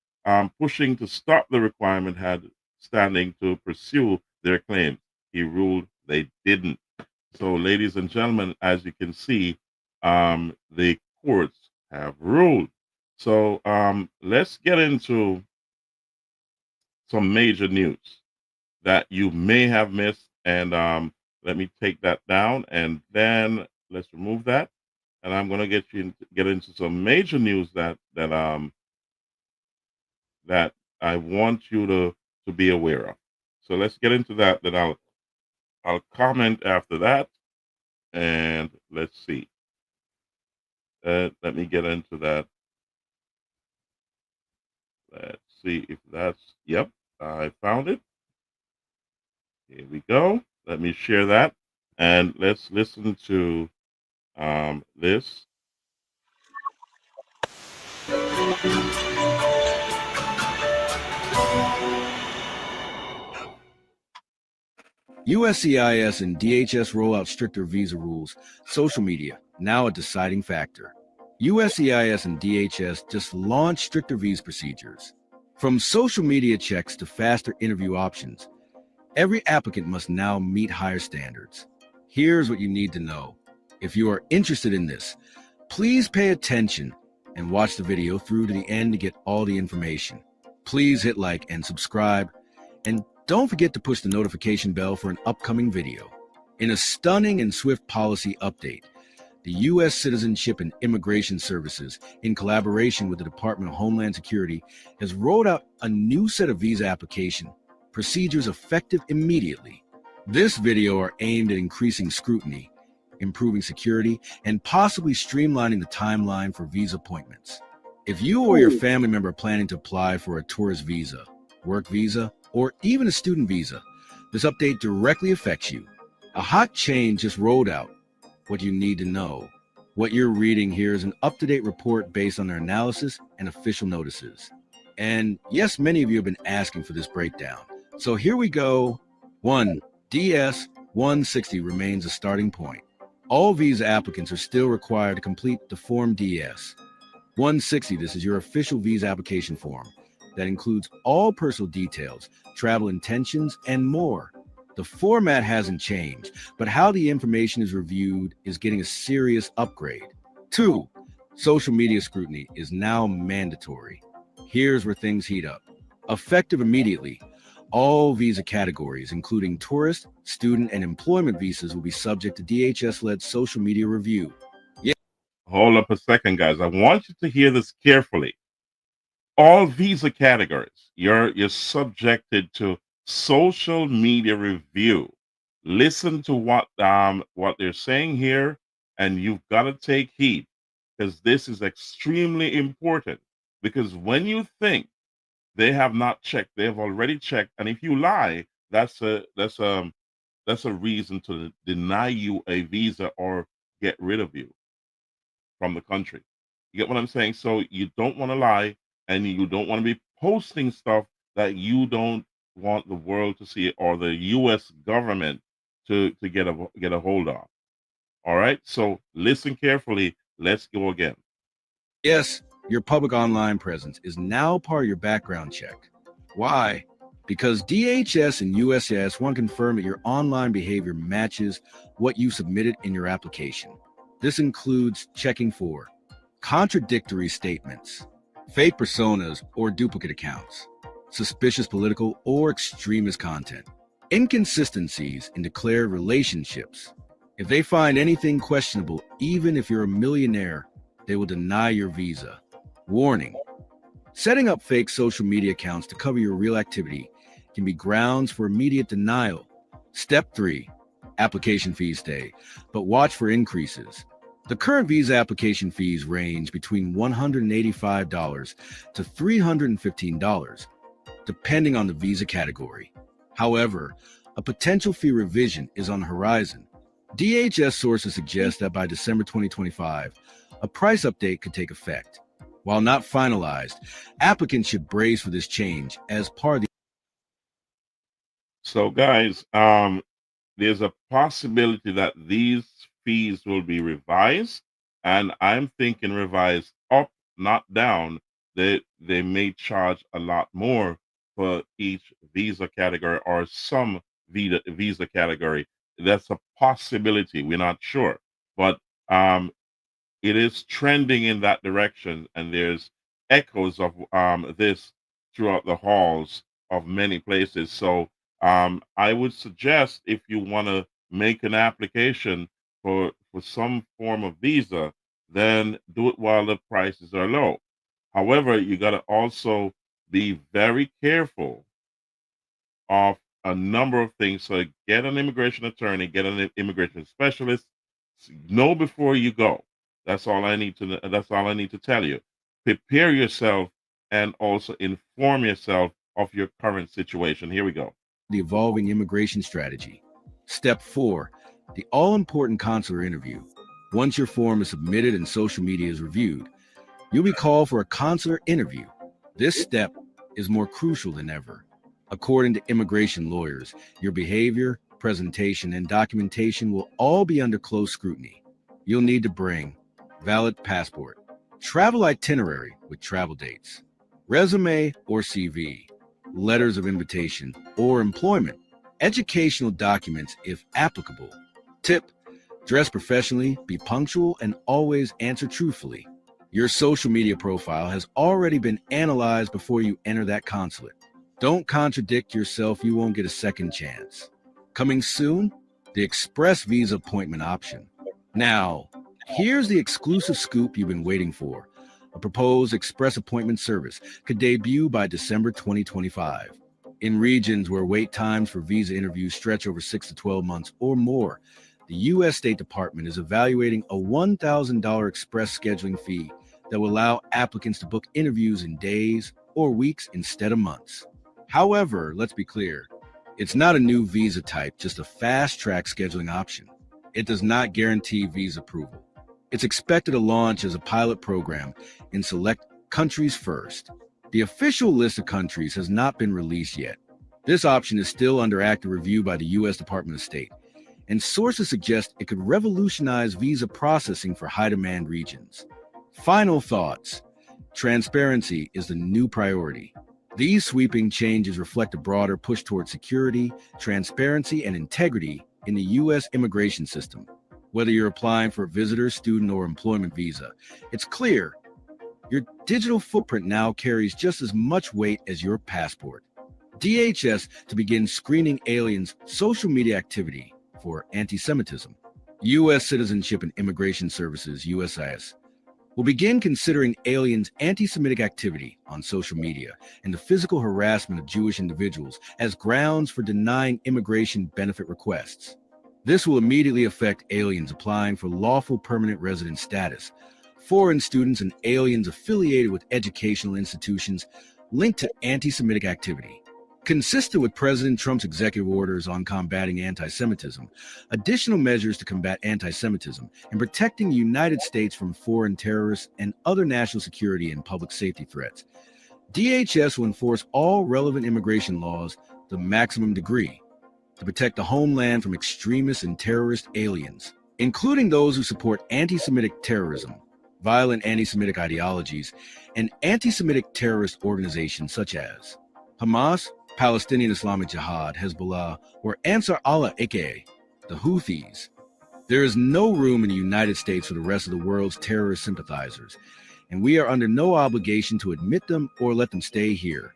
pushing to stop the requirement had standing to pursue their claims. He ruled they didn't. So, ladies and gentlemen, as you can see, the courts have ruled. So let's get into some major news that you may have missed. And let me take that down, and then let's remove that. And I'm going to get into some major news that I want you to be aware of. So let's get into that. Then I'll comment after that, and let's see. Let me get into that. Let's see if that's, yep, I found it. Here we go. Let me share that. And let's listen to this. USCIS and DHS roll out stricter visa rules. Social media, now a deciding factor. USCIS and DHS just launched stricter visa procedures. From social media checks to faster interview options, every applicant must now meet higher standards. Here's what you need to know. If you are interested in this, please pay attention and watch the video through to the end to get all the information. Please hit like and subscribe, and don't forget to push the notification bell for an upcoming video. In a stunning and swift policy update, the U.S. Citizenship and Immigration Services, in collaboration with the Department of Homeland Security, has rolled out a new set of visa application procedures effective immediately. This video are aimed at increasing scrutiny, improving security, and possibly streamlining the timeline for visa appointments. If you or your family member are planning to apply for a tourist visa, work visa, or even a student visa, this update directly affects you. A hot change just rolled out. What you need to know. What you're reading here is an up-to-date report based on their analysis and official notices. And yes, many of you have been asking for this breakdown. So here we go. 1. DS 160 remains a starting point. All visa applicants are still required to complete the Form DS. 160, this is your official visa application form that includes all personal details, travel intentions, and more. The format hasn't changed, but how the information is reviewed is getting a serious upgrade. 2. Social media scrutiny is now mandatory. Here's where things heat up. Effective immediately, all visa categories, including tourist, student, and employment visas, will be subject to DHS-led social media review. Hold up a second, guys. I want you to hear this carefully. All visa categories, you're subjected to social media review. Listen to what they're saying here, and you've got to take heed, because this is extremely important. Because when you think they have not checked, they have already checked, and if you lie, that's a reason to deny you a visa or get rid of you from the country. You get what I'm saying? So you don't want to lie, and you don't want to be posting stuff that you don't want the world to see or the U.S. government to get a hold of. All right. So listen carefully. Let's go again. Yes, your public online presence is now part of your background check. Why? Because DHS and USCIS want to confirm that your online behavior matches what you submitted in your application. This includes checking for contradictory statements, fake personas or duplicate accounts, suspicious political or extremist content, inconsistencies in declared relationships. If they find anything questionable, even if you're a millionaire, they will deny your visa. Warning: setting up fake social media accounts to cover your real activity can be grounds for immediate denial. Step 3, application fees stay, but watch for increases. The current visa application fees range between $185 to $315, depending on the visa category. However, a potential fee revision is on the horizon. DHS sources suggest that by December 2025, a price update could take effect. While not finalized, applicants should brace for this change as part of the... So, guys, there's a possibility that these fees will be revised, and I'm thinking revised up, not down. They may charge a lot more for each visa category or some visa category. That's a possibility. We're not sure, but it is trending in that direction, and there's echoes of this throughout the halls of many places. So I would suggest, if you want to make an application for some form of visa, then do it while the prices are low. However, you got to also be very careful of a number of things. So get an immigration attorney, get an immigration specialist. Know before you go. That's all I need to. That's all I need to tell you. Prepare yourself and also inform yourself of your current situation. Here we go. The evolving immigration strategy. Step 4, the all-important consular interview. Once your form is submitted and social media is reviewed, you'll be called for a consular interview. This step is more crucial than ever. According to immigration lawyers, your behavior, presentation, and documentation will all be under close scrutiny. You'll need to bring valid passport, travel itinerary with travel dates, resume or CV, letters of invitation or employment, educational documents if applicable. Tip: dress professionally, be punctual, and always answer truthfully. Your social media profile has already been analyzed before you enter that consulate. Don't contradict yourself, you won't get a second chance. Coming soon, the Express Visa appointment option. Now, here's the exclusive scoop you've been waiting for. A proposed express appointment service could debut by December 2025. In regions where wait times for visa interviews stretch over 6 to 12 months or more, the U.S. State Department is evaluating a $1,000 express scheduling fee that will allow applicants to book interviews in days or weeks instead of months. However, let's be clear, it's not a new visa type, just a fast-track scheduling option. It does not guarantee visa approval. It's expected to launch as a pilot program in select countries first. The official list of countries has not been released yet. This option is still under active review by the U.S. Department of State, and sources suggest it could revolutionize visa processing for high-demand regions. Final thoughts. Transparency is the new priority. These sweeping changes reflect a broader push toward security, transparency, and integrity in the U.S. immigration system. Whether you're applying for a visitor, student, or employment visa, it's clear your digital footprint now carries just as much weight as your passport. DHS to begin screening aliens' social media activity for anti-Semitism. U.S. Citizenship and Immigration Services, USCIS, will begin considering aliens' anti-Semitic activity on social media and the physical harassment of Jewish individuals as grounds for denying immigration benefit requests. This will immediately affect aliens applying for lawful permanent resident status, foreign students, and aliens affiliated with educational institutions linked to anti-Semitic activity. Consistent with President Trump's executive orders on combating anti-Semitism, additional measures to combat anti-Semitism, and protecting the United States from foreign terrorists and other national security and public safety threats, DHS will enforce all relevant immigration laws to the maximum degree to protect the homeland from extremist and terrorist aliens, including those who support anti-Semitic terrorism, violent anti-Semitic ideologies, and anti-Semitic terrorist organizations such as Hamas, Palestinian Islamic Jihad, Hezbollah, or Ansar Allah, aka the Houthis. There is no room in the United States for the rest of the world's terrorist sympathizers, and we are under no obligation to admit them or let them stay here,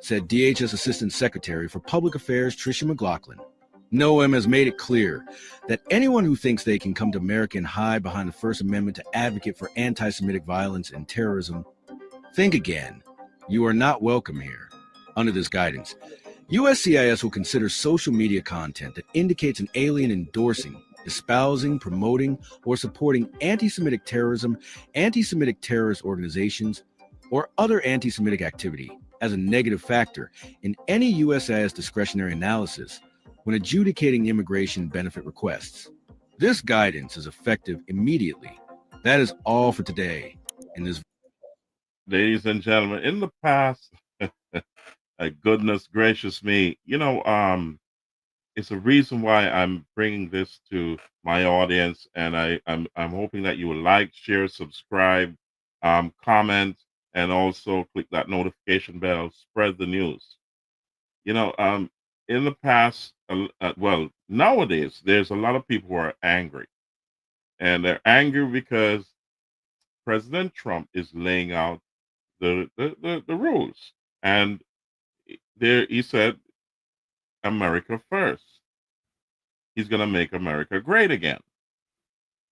said DHS Assistant Secretary for Public Affairs Tricia McLaughlin. NOAM has made it clear that anyone who thinks they can come to America and hide behind the First Amendment to advocate for anti-Semitic violence and terrorism, think again. You are not welcome here. Under this guidance, USCIS will consider social media content that indicates an alien endorsing, espousing, promoting, or supporting anti-Semitic terrorism, anti-Semitic terrorist organizations, or other anti-Semitic activity as a negative factor in any USCIS discretionary analysis when adjudicating immigration benefit requests. This guidance is effective immediately. That is all for today. Ladies and gentlemen, in the past, goodness gracious me, it's a reason why I'm bringing this to my audience, and I'm hoping that you will like, share, subscribe, comment, and also click that notification bell. Spread the news. In the past, well, nowadays there's a lot of people who are angry, and they're angry because President Trump is laying out the rules, and there he said, America first. He's going to make America great again.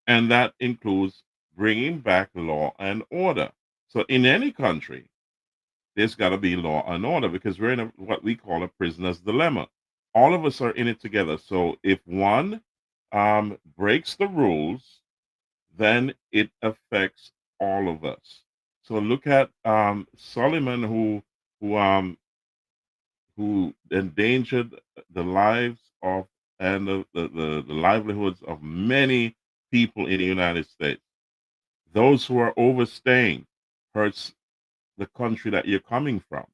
And that includes bringing back law and order. So in any country, there's got to be law and order because we're in what we call a prisoner's dilemma. All of us are in it together. So if one breaks the rules, then it affects all of us. So look at Solomon, who endangered the lives of and the livelihoods of many people in the United States. Those who are overstaying hurts the country that you're coming from.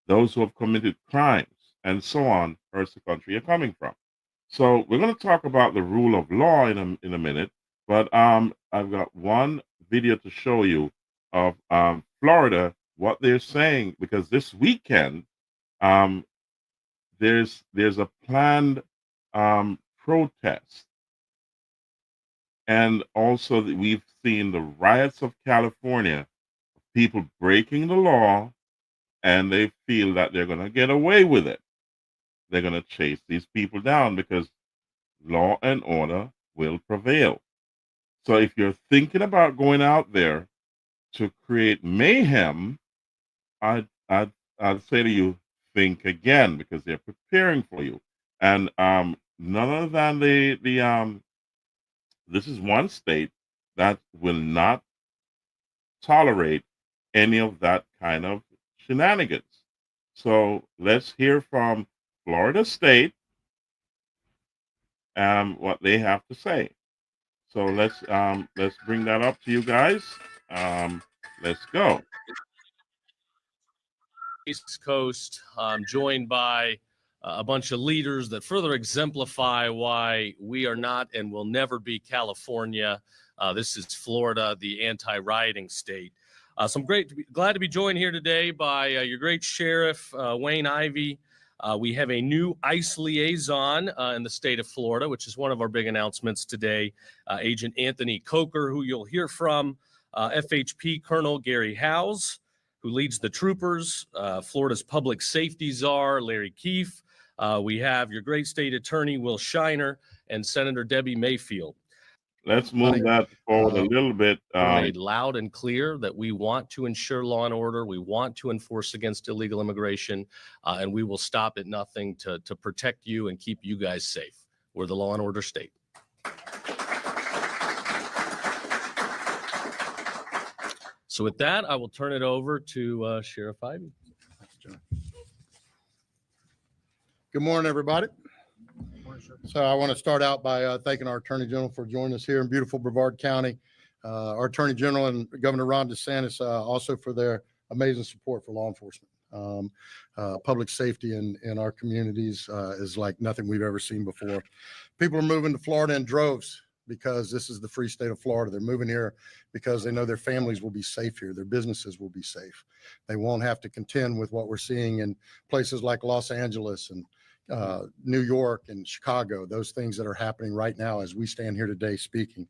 Those who have committed crimes and so on hurts the country you're coming from. So we're going to talk about the rule of law in a minute, but I've got one video to show you of Florida, what they're saying, because this weekend um, there's a planned protest, and also we've seen the riots of California, people breaking the law, and they feel that they're going to get away with it. They're going to chase these people down because law and order will prevail. So if you're thinking about going out there to create mayhem, I'd say to you, think again, because they're preparing for you. And none other than this is one state that will not tolerate any of that kind of shenanigans. So let's hear from Florida State what they have to say. So let's bring that up to you guys. Let's go. East Coast, joined by a bunch of leaders that further exemplify why we are not and will never be California. This is Florida, the anti-rioting state. So I'm glad to be joined here today by your great sheriff, Wayne Ivey. We have a new ICE liaison in the state of Florida, which is one of our big announcements today. Agent Anthony Coker, who you'll hear from, FHP Colonel Gary Howes, who leads the troopers, Florida's public safety czar, Larry Keefe. We have your great state attorney, Will Shiner, and Senator Debbie Mayfield. Let's move that forward a little bit. Made loud and clear that we want to ensure law and order. We want to enforce against illegal immigration, and we will stop at nothing to protect you and keep you guys safe. We're the law and order state. So with that, I will turn it over to Sheriff Ivey. Good morning, everybody. So I want to start out by thanking our Attorney General for joining us here in beautiful Brevard County. Our Attorney General and Governor Ron DeSantis also for their amazing support for law enforcement. Public safety in our communities is like nothing we've ever seen before. People are moving to Florida in droves because this is the free state of Florida. They're moving here because they know their families will be safe here. Their businesses will be safe. They won't have to contend with what we're seeing in places like Los Angeles and New York and Chicago, those things that are happening right now as we stand here today speaking.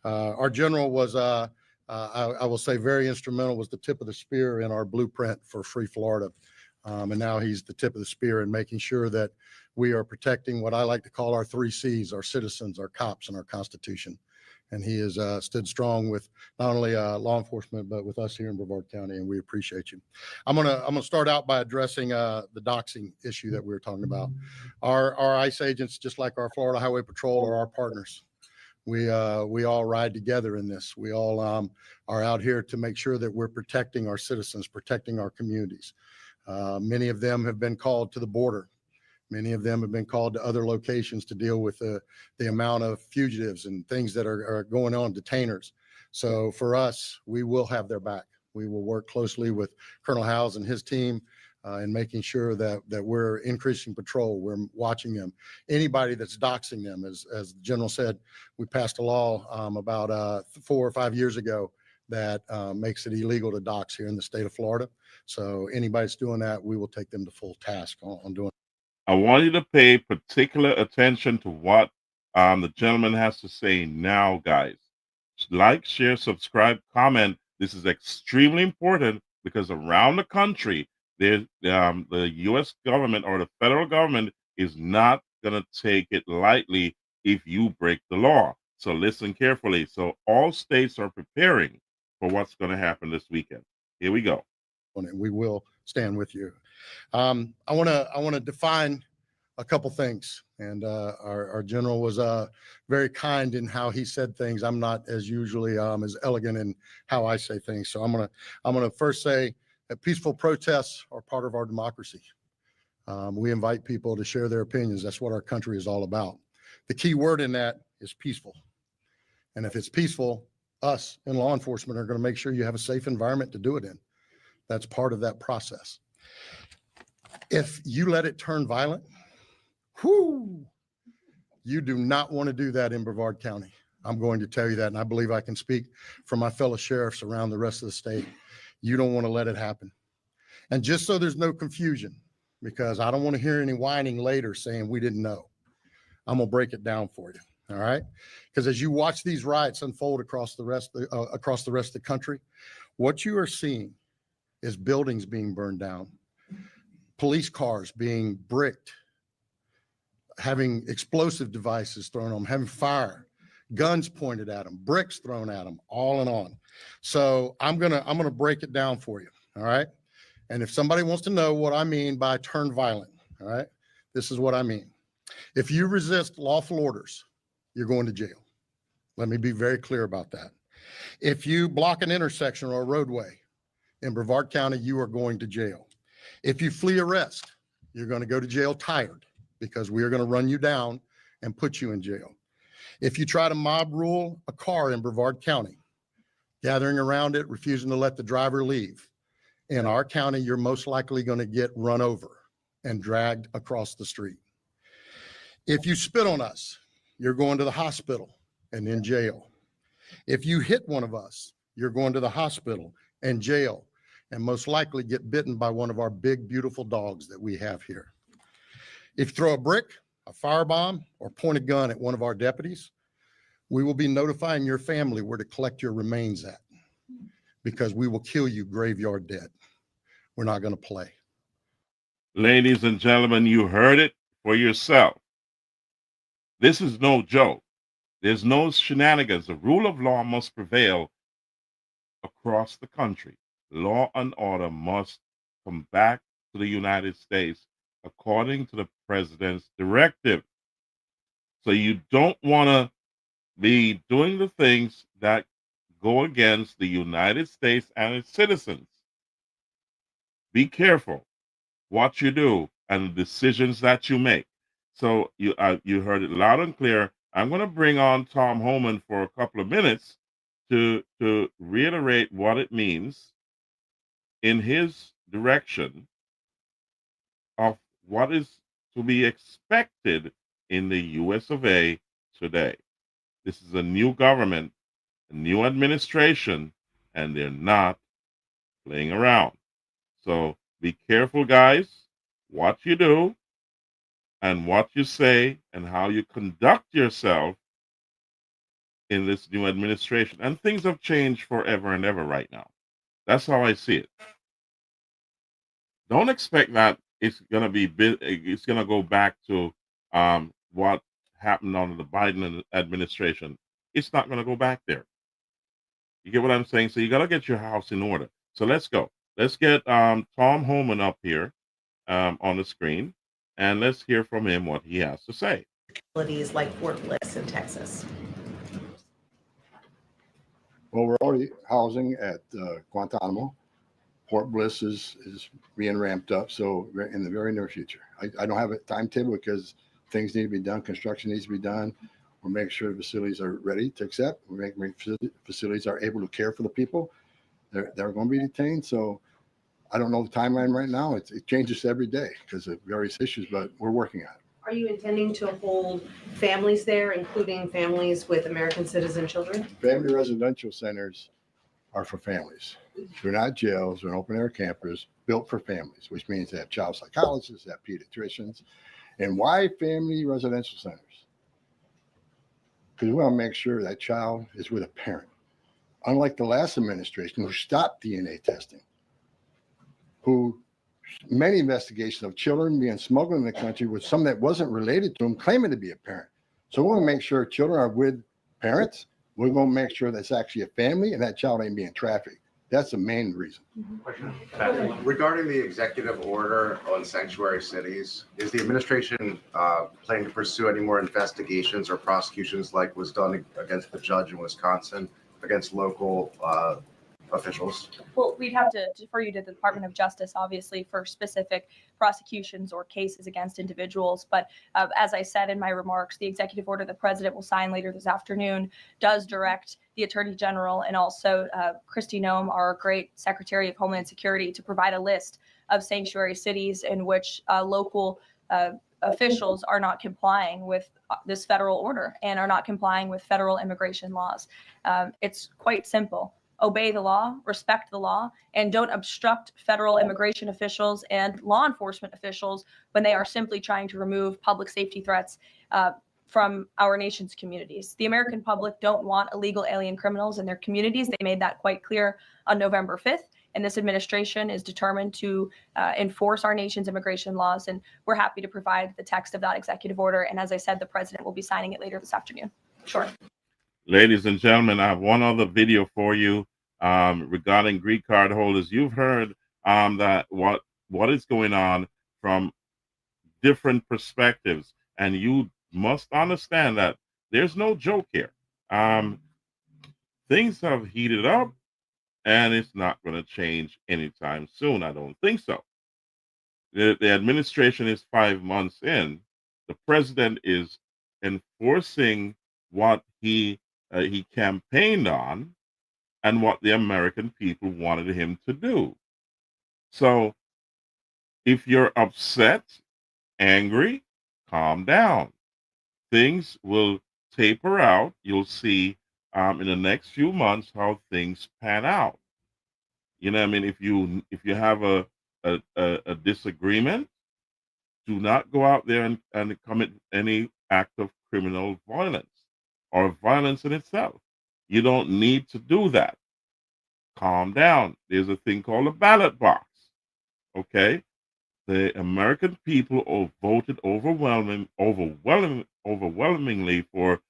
Our general was, I will say, very instrumental, was the tip of the spear in our blueprint for Free Florida. And now he's the tip of the spear in making sure that we are protecting what I like to call our 3 C's, our citizens, our cops, and our Constitution. And he has stood strong with not only law enforcement, but with us here in Brevard County, and we appreciate you. I'm gonna start out by addressing the doxing issue that we were talking about. Our ICE agents, just like our Florida Highway Patrol, are our partners. We all ride together in this. We all are out here to make sure that we're protecting our citizens, protecting our communities. Many of them have been called to the border. Many of them have been called to other locations to deal with the amount of fugitives and things that are going on, detainers. So for us, we will have their back. We will work closely with Colonel Howes and his team in making sure that we're increasing patrol. We're watching them. Anybody that's doxing them, as the general said, we passed a law about 4 or 5 years ago that makes it illegal to dox here in the state of Florida. So anybody that's doing that, we will take them to full task on doing. I want you to pay particular attention to what the gentleman has to say now, guys. Like, share, subscribe, comment. This is extremely important because around the country, the U.S. government or the federal government is not going to take it lightly if you break the law. So listen carefully. So all states are preparing for what's going to happen this weekend. Here we go. And we will stand with you. I want to define a couple things. And our general was very kind in how he said things. I'm not as usually as elegant in how I say things. So I'm gonna first say that peaceful protests are part of our democracy. We invite people to share their opinions. That's what our country is all about. The key word in that is peaceful. And if it's peaceful, us in law enforcement are going to make sure you have a safe environment to do it in. That's part of that process. If you let it turn violent, whoo, you do not want to do that in Brevard County. I'm going to tell you that, and I believe I can speak for my fellow sheriffs around the rest of the state. You don't want to let it happen. And just so there's no confusion, because I don't want to hear any whining later saying we didn't know, I'm going to break it down for you. All right. Because as you watch these riots unfold across the rest of the country, what you are seeing is buildings being burned down, police cars being bricked, having explosive devices thrown on them, having fire, guns pointed at them, bricks thrown at them, all and on. So I'm gonna break it down for you. All right. And if somebody wants to know what I mean by turn violent, all right, this is what I mean. If you resist lawful orders, you're going to jail. Let me be very clear about that. If you block an intersection or a roadway in Brevard County, you are going to jail. If you flee arrest, you're going to go to jail tired, because we are going to run you down and put you in jail. If you try to mob rule a car in Brevard County, gathering around it, refusing to let the driver leave, in our county, you're most likely going to get run over and dragged across the street. If you spit on us, you're going to the hospital and in jail. If you hit one of us, you're going to the hospital and jail, and most likely get bitten by one of our big, beautiful dogs that we have here. If you throw a brick, a firebomb, or point a gun at one of our deputies, we will be notifying your family where to collect your remains at, because we will kill you graveyard dead. We're not going to play. Ladies and gentlemen, you heard it for yourself. This is no joke. There's no shenanigans. The rule of law must prevail across the country. Law and order must come back to the United States according to the president's directive. So you don't want to be doing the things that go against the United States and its citizens. Be careful what you do and the decisions that you make. So you heard it loud and clear. I'm going to bring on Tom Homan for a couple of minutes to reiterate what it means in his direction of what is to be expected in the US of A today. This is a new government, a new administration, and they're not playing around. So be careful, guys, what you do and what you say and how you conduct yourself in this new administration. And things have changed forever and ever right now. That's how I see it. Don't expect that it's going to go back to what happened under the Biden administration. It's not going to go back there. You get what I'm saying? So you got to get your house in order. So let's go. Let's get Tom Homan up here on the screen, and let's hear from him what he has to say. Facilities like Fort Bliss in Texas. Well, we're already housing at Guantanamo. Fort Bliss is being ramped up, so in the very near future. I don't have a timetable because things need to be done. Construction needs to be done. We'll make sure the facilities are ready to accept. We'll make facilities are able to care for the people that are going to be detained. So I don't know the timeline right now. It changes every day because of various issues, but we're working on it. Are you intending to hold families there, including families with American citizen children? Family residential centers are for families. They're not jails. They're open air campers built for families, which means they have child psychologists, they have pediatricians. And why family residential centers? Because we want to make sure that child is with a parent. Unlike the last administration who stopped DNA testing, who many investigations of children being smuggled in the country with some that wasn't related to them claiming to be a parent. So we want to make sure children are with parents. We're going to make sure that's actually a family and that child ain't being trafficked. That's the main reason. Regarding the executive order on sanctuary cities, is the administration planning to pursue any more investigations or prosecutions like was done against the judge in Wisconsin against local officials? Well, we'd have to defer you to the Department of Justice, obviously, for specific prosecutions or cases against individuals. But as I said in my remarks, the executive order the president will sign later this afternoon does direct the Attorney General and also Kristi Noem, our great Secretary of Homeland Security, to provide a list of sanctuary cities in which local officials are not complying with this federal order and are not complying with federal immigration laws. It's quite simple. Obey the law, respect the law, and don't obstruct federal immigration officials and law enforcement officials when they are simply trying to remove public safety threats from our nation's communities. The American public don't want illegal alien criminals in their communities. They made that quite clear on November 5th. And this administration is determined to enforce our nation's immigration laws. And we're happy to provide the text of that executive order. And as I said, the president will be signing it later this afternoon. Sure. Ladies and gentlemen, I have one other video for you regarding green card holders. You've heard that what is going on from different perspectives, and you must understand that there's no joke here. Things have heated up, and it's not going to change anytime soon. I don't think so. The administration is 5 months in. The president is enforcing what he campaigned on and what the American people wanted him to do. So if you're upset, angry, calm down. Things will taper out. You'll see in the next few months how things pan out. You know what I mean? If you have a disagreement, do not go out there and commit any act of criminal violence or violence in itself. You don't need to do that. Calm down. There's a thing called a ballot box. Okay? The American people voted overwhelmingly for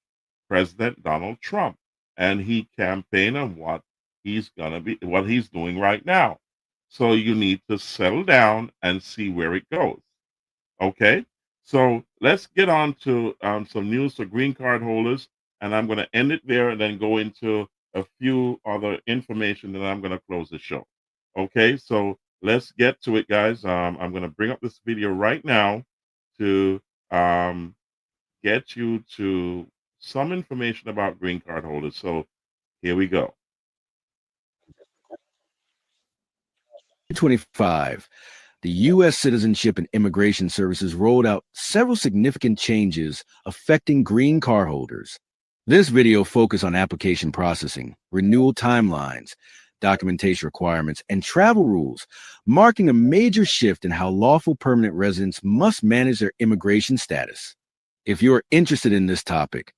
President Donald Trump, and he campaigned on what he's doing right now. So you need to settle down and see where it goes. Okay? So let's get on to some news for green card holders, and I'm going to end it there and then go into a few other information, and I'm going to close the show. Okay? So let's get to it, guys. I'm going to bring up this video right now to get you to some information about green card holders. So here we go. 2025, the U.S. Citizenship and Immigration Services rolled out several significant changes affecting green card holders. This video focuses on application processing, renewal timelines, documentation requirements, and travel rules, marking a major shift in how lawful permanent residents must manage their immigration status. If you're interested in this topic,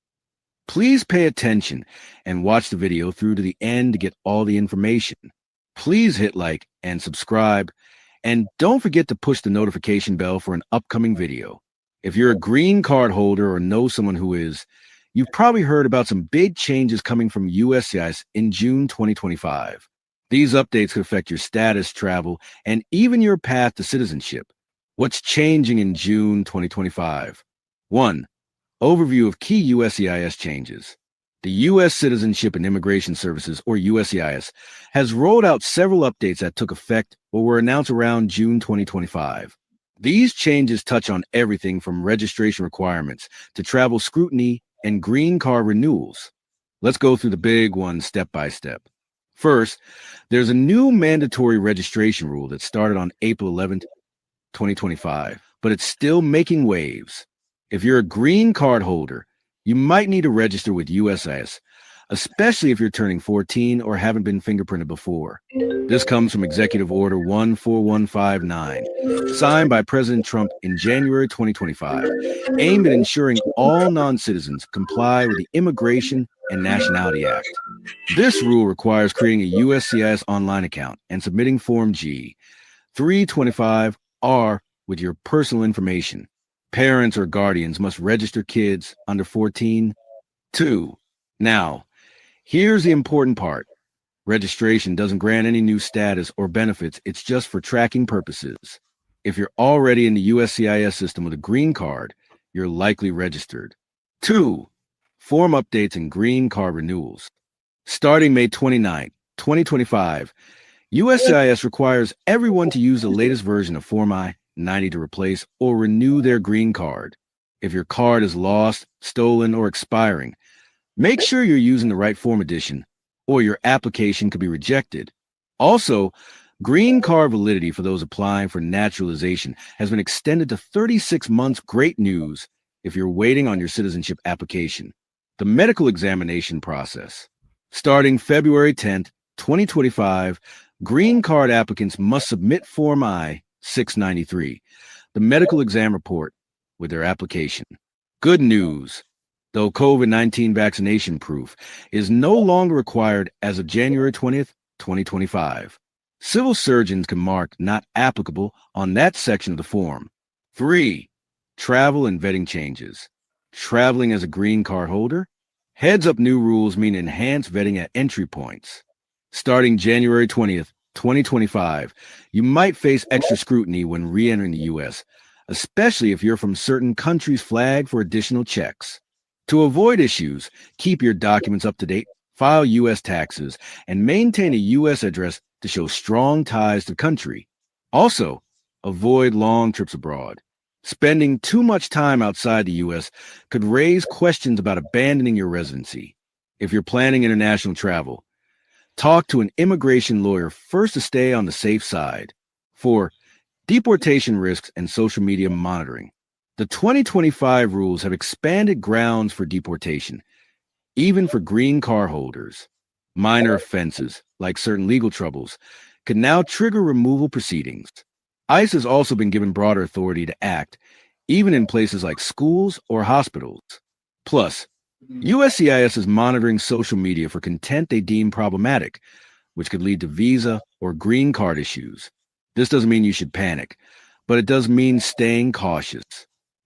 please pay attention and watch the video through to the end to get all the information. Please hit like and subscribe, and don't forget to push the notification bell for an upcoming video. If you're a green card holder or know someone who is, you've probably heard about some big changes coming from USCIS in June 2025. These updates could affect your status, travel, and even your path to citizenship. What's changing in June 2025? 1. Overview of key USCIS changes. The U.S. Citizenship and Immigration Services, or USCIS, has rolled out several updates that took effect or were announced around June 2025. These changes touch on everything from registration requirements to travel scrutiny and green card renewals. Let's go through the big ones step by step. First, there's a new mandatory registration rule that started on April 11th, 2025, but it's still making waves. If you're a green card holder, you might need to register with USCIS, especially if you're turning 14 or haven't been fingerprinted before. This comes from Executive Order 14159, signed by President Trump in January 2025, aimed at ensuring all non-citizens comply with the Immigration and Nationality Act. This rule requires creating a USCIS online account and submitting Form G 325R with your personal information. Parents or guardians must register kids under 14. 2. Now, here's the important part. Registration doesn't grant any new status or benefits, it's just for tracking purposes. If you're already in the USCIS system with a green card, you're likely registered. 2. Form updates and green card renewals. Starting May 29, 2025, USCIS requires everyone to use the latest version of Form I-90 to replace or renew their green card. If your card is lost, stolen, or expiring, make sure you're using the right form edition, or your application could be rejected. Also, green card validity for those applying for naturalization has been extended to 36 months. Great news if you're waiting on your citizenship application. The medical examination process. Starting February 10th, 2025, green card applicants must submit Form I-693, the medical exam report, with their application. Good news. Though COVID-19 vaccination proof is no longer required as of January 20th, 2025. Civil surgeons can mark not applicable on that section of the form. 3. Travel and vetting changes. Traveling as a green card holder? Heads up, new rules mean enhanced vetting at entry points. Starting January 20th, 2025, you might face extra scrutiny when re-entering the U.S., especially if you're from certain countries flagged for additional checks. To avoid issues, keep your documents up to date, file U.S. taxes, and maintain a U.S. address to show strong ties to the country. Also, avoid long trips abroad. Spending too much time outside the U.S. could raise questions about abandoning your residency. If you're planning international travel, talk to an immigration lawyer first to stay on the safe side. 4. Deportation risks and social media monitoring. The 2025 rules have expanded grounds for deportation, even for green card holders. Minor offenses, like certain legal troubles, can now trigger removal proceedings. ICE has also been given broader authority to act, even in places like schools or hospitals. Plus, USCIS is monitoring social media for content they deem problematic, which could lead to visa or green card issues. This doesn't mean you should panic, but it does mean staying cautious.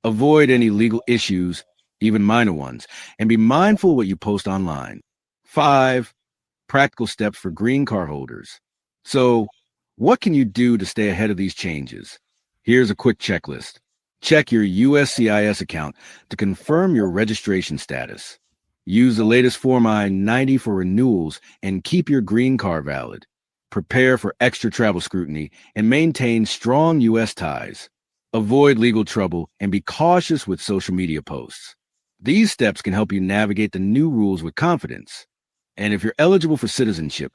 Avoid any legal issues, even minor ones, and be mindful what you post online. 5. Practical steps for green card holders. So, what can you do to stay ahead of these changes? Here's a quick checklist. Check your USCIS account to confirm your registration status. Use the latest Form I-90 for renewals and keep your green card valid. Prepare for extra travel scrutiny and maintain strong U.S. ties. Avoid legal trouble and be cautious with social media posts. These steps can help you navigate the new rules with confidence. And if you're eligible for citizenship,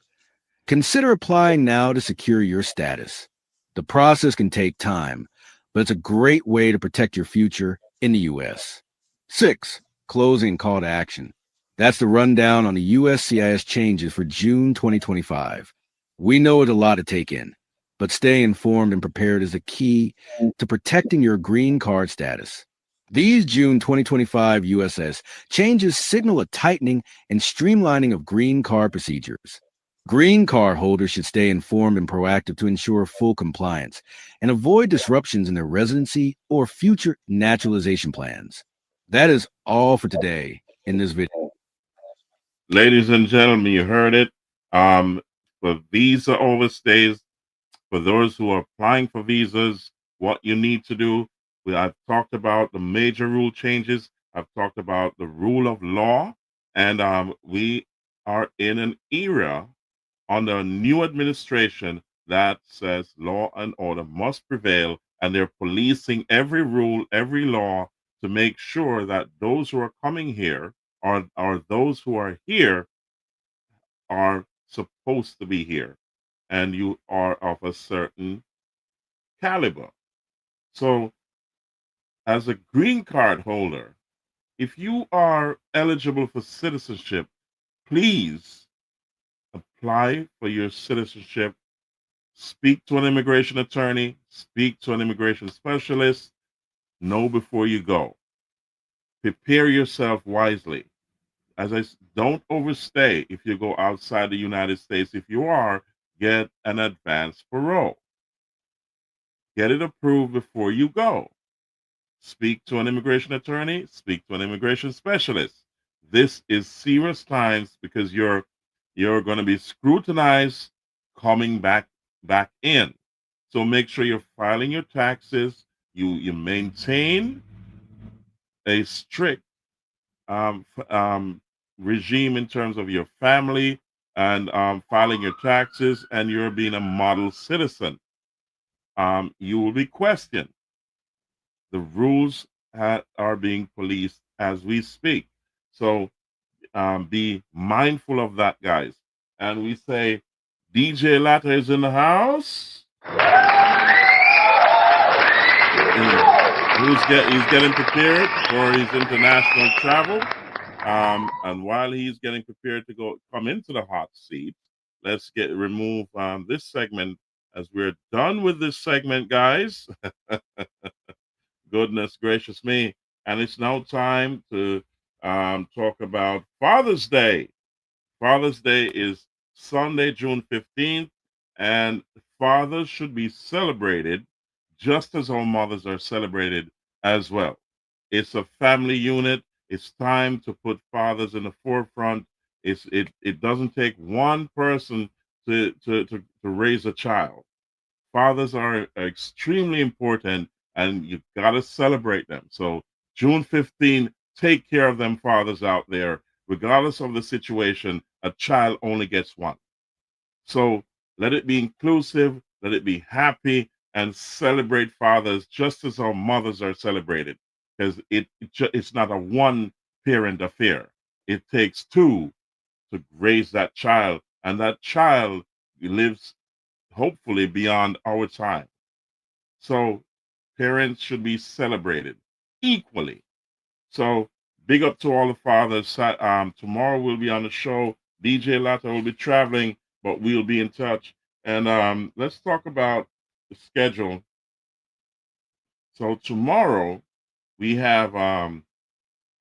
consider applying now to secure your status. The process can take time, but it's a great way to protect your future in the U.S. 6. Closing call to action. That's the rundown on the USCIS changes for June 2025. We know it's a lot to take in, but staying informed and prepared is the key to protecting your green card status. These June 2025 USS changes signal a tightening and streamlining of green card procedures. Green card holders should stay informed and proactive to ensure full compliance and avoid disruptions in their residency or future naturalization plans. That is all for today in this video. Ladies and gentlemen, you heard it. For visa overstays, for those who are applying for visas, what you need to do. I've talked about the major rule changes. I've talked about the rule of law. And we are in an era under a new administration that says law and order must prevail. And they're policing every rule, every law to make sure that those who are coming here or those who are here are supposed to be here. And you are of a certain caliber. So, as a green card holder, if you are eligible for citizenship, please apply for your citizenship. Speak to an immigration attorney, speak to an immigration specialist, know before you go. Prepare yourself wisely. Don't overstay if you go outside the United States. If you are, get an advance parole. Get it approved before you go. Speak to an immigration attorney, speak to an immigration specialist. This is serious times because you're you're going to be scrutinized coming back in. So make sure you're filing your taxes. You maintain a strict regime in terms of your family and filing your taxes, and you're being a model citizen. You will be questioned. The rules are being policed as we speak. So be mindful of that, guys. And we say, DJ Latta is in the house. He's getting prepared for his international travel. And while he's getting prepared to come into the hot seat, let's remove this segment as we're done with this segment, guys. Goodness gracious me. And it's now time to talk about Father's Day. Father's Day is Sunday, June 15th, and fathers should be celebrated just as our mothers are celebrated as well. It's a family unit. It's time to put fathers in the forefront. It doesn't take one person to raise a child. Fathers are extremely important, and you got to celebrate them. So June 15th, take care of them fathers out there. Regardless of the situation, a child only gets one. So let it be inclusive, let it be happy, and celebrate fathers just as our mothers are celebrated. Because it's not a one-parent affair. It takes two to raise that child, and that child lives hopefully beyond our time. So parents should be celebrated equally. So big up to all the fathers. Tomorrow we'll be on the show. DJ Latta will be traveling, but we'll be in touch. And let's talk about the schedule. So tomorrow we have our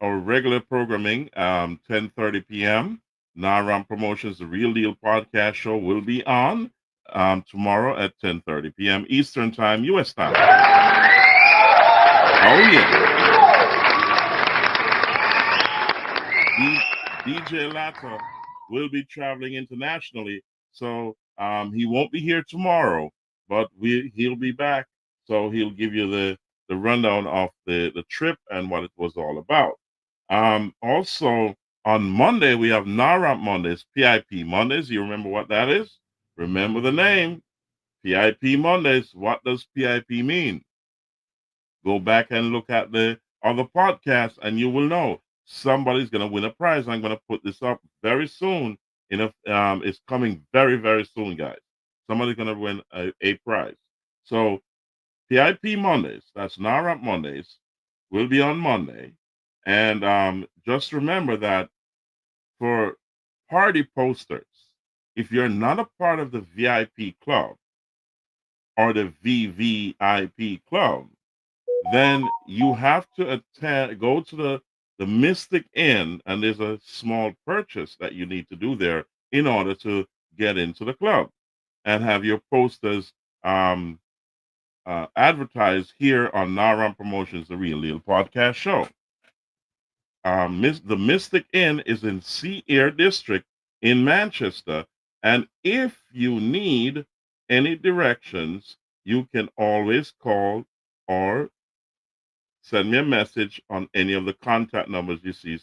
regular programming, 10:30 p.m. Naram Promotions, the Real Deal podcast show will be on tomorrow at 10:30 p.m. Eastern Time, U.S. time. Oh, yeah. DJ Latta will be traveling internationally, so he won't be here tomorrow, but he'll be back. So he'll give you the rundown of the trip and what it was all about. Also, on Monday, we have NARAMP Mondays, PIP Mondays. You remember what that is? Remember the name, PIP Mondays. What does PIP mean? Go back and look at the other podcasts, and you will know somebody's going to win a prize. I'm going to put this up very soon. It's coming very, very soon, guys. Somebody's going to win a prize. So PIP Mondays, that's NARAMP Mondays, will be on Monday. And just remember that for party posters, if you're not a part of the VIP club or the VVIP club, then you have to go to the Mystic Inn, and there's a small purchase that you need to do there in order to get into the club and have your posters advertised here on Naram Promotions, the Real Deal podcast show. The Mystic Inn is in Sea Air District in Manchester, and if you need any directions, you can always call or send me a message on any of the contact numbers you see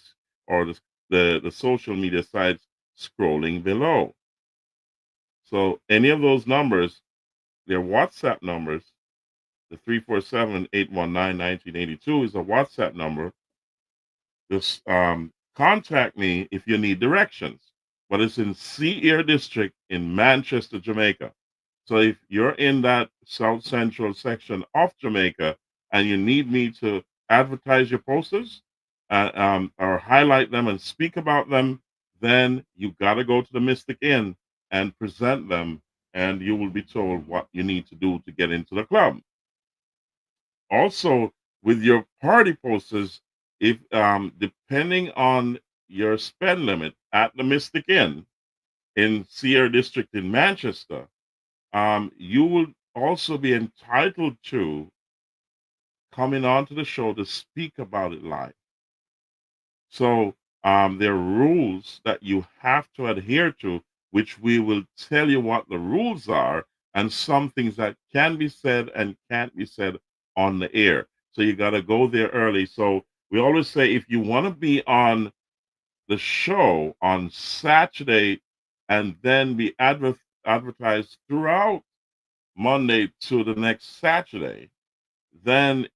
or the social media sites scrolling below. So any of those numbers, they're WhatsApp numbers. The 347-819-1982 is a WhatsApp number. Just contact me if you need directions. But it's in Sea Air District in Manchester, Jamaica. So if you're in that South Central section of Jamaica and you need me to advertise your posters or highlight them and speak about them, then you got to go to the Mystic Inn and present them, and you will be told what you need to do to get into the club. Also, with your party posters, if depending on your spend limit at the Mystic Inn in Sierra District in Manchester, you will also be entitled to coming onto the show to speak about it live. So there are rules that you have to adhere to, which we will tell you what the rules are, and some things that can be said and can't be said on the air. So you got to go there early. So we always say if you want to be on the show on Saturday and then be advertised throughout Monday to the next Saturday, then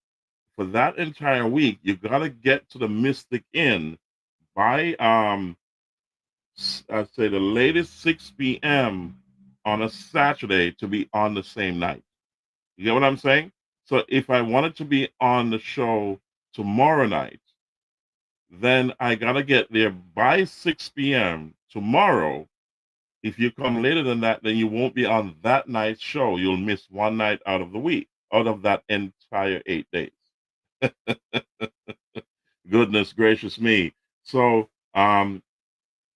for that entire week, you got to get to the Mystic Inn by I'd say the latest 6 p.m. on a Saturday to be on the same night. You get what I'm saying? So if I wanted to be on the show tomorrow night, then I gotta get there by 6 p.m. tomorrow. If you come later than that, then you won't be on that night's show. You'll miss one night out of the week, out of that entire 8 days. Goodness gracious me. So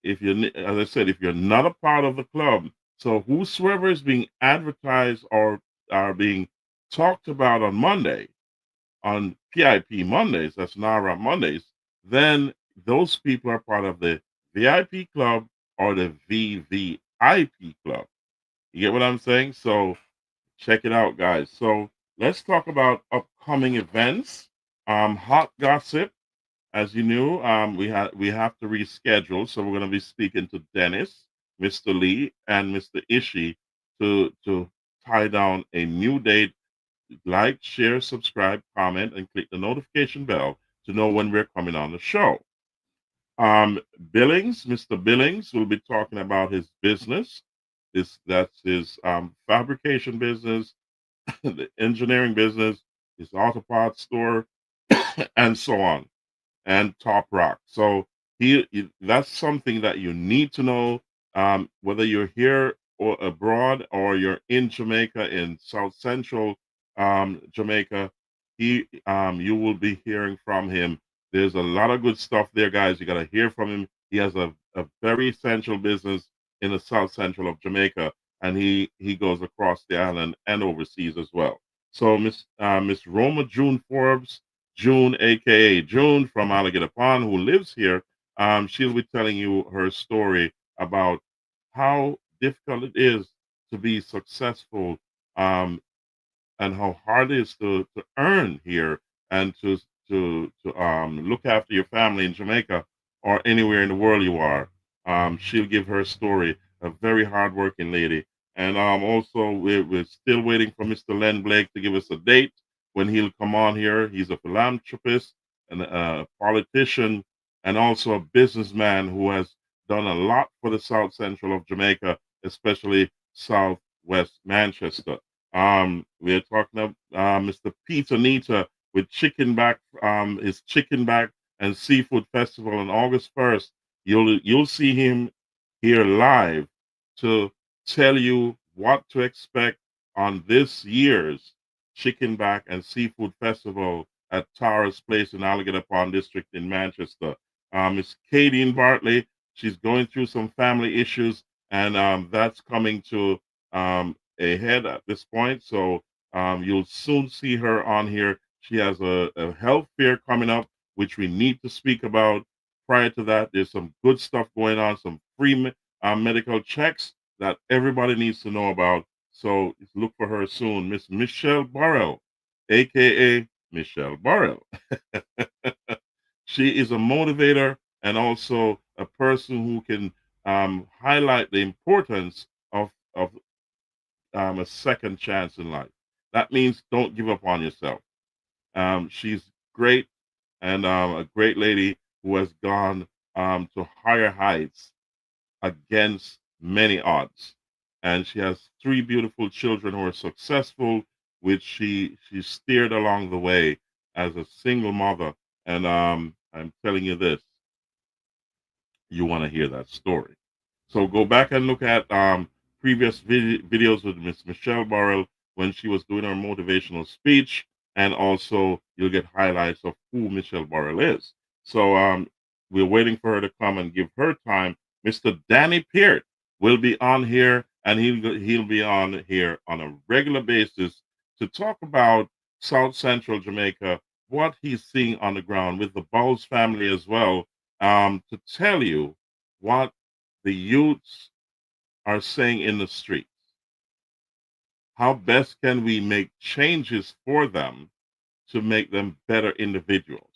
if you, as I said, if you're not a part of the club, so whosoever is being advertised or are being talked about on Monday, on PIP Mondays, that's NARA Mondays, then those people are part of the VIP club or the VVIP club. You get what I'm saying? So check it out, guys. So let's talk about upcoming events. Hot gossip. As you knew, we have to reschedule, so we're going to be speaking to Dennis, Mr. Lee, and Mr. Ishii to tie down a new date. Like, share, subscribe, comment, and click the notification bell to know when we're coming on the show. Billings, Mr. Billings will be talking about his business. That's his fabrication business, the engineering business, his auto parts store, and so on, and Top Rock. So that's something that you need to know, whether you're here or abroad or you're in Jamaica, in South Central Jamaica. You will be hearing from him. There's a lot of good stuff there, guys. You got to hear from him. He has a very essential business in the South Central of Jamaica, and he goes across the island and overseas as well. So Miss Roma June Forbes, June, aka June from Alligator Pond, who lives here, she'll be telling you her story about how difficult it is to be successful, and how hard it is to earn here and to look after your family in Jamaica or anywhere in the world you are. She'll give her story. A very hardworking lady. And also, we're still waiting for Mr. Len Blake to give us a date when he'll come on here. He's a philanthropist and a politician and also a businessman who has done a lot for the South Central of Jamaica, especially Southwest Manchester. We're talking about Mr. Peter Nita with his Chicken Back and Seafood Festival on August 1st. You'll see him here live to tell you what to expect on this year's Chicken Back and Seafood Festival at Tara's Place in Alligator Pond District in Manchester. Miss Katie Bartley, she's going through some family issues, and that's coming to a head at this point. So you'll soon see her on here. She has a health fair coming up, which we need to speak about. Prior to that, there's some good stuff going on, some free medical checks that everybody needs to know about. So look for her soon. Miss Michelle Burrell, aka Michelle Burrell. She is a motivator and also a person who can highlight the importance of a second chance in life. That means don't give up on yourself. She's great and a great lady who has gone to higher heights against many odds. And she has 3 beautiful children who are successful, which she steered along the way as a single mother. And I'm telling you this, you want to hear that story. So go back and look at previous videos with Miss Michelle Burrell when she was doing her motivational speech, and also you'll get highlights of who Michelle Burrell is. So we're waiting for her to come and give her time. Mr. Danny Peart will be on here, and he'll be on here on a regular basis to talk about South Central Jamaica, what he's seeing on the ground with the Bowles family as well, to tell you what the youths are saying in the streets. How best can we make changes for them to make them better individuals?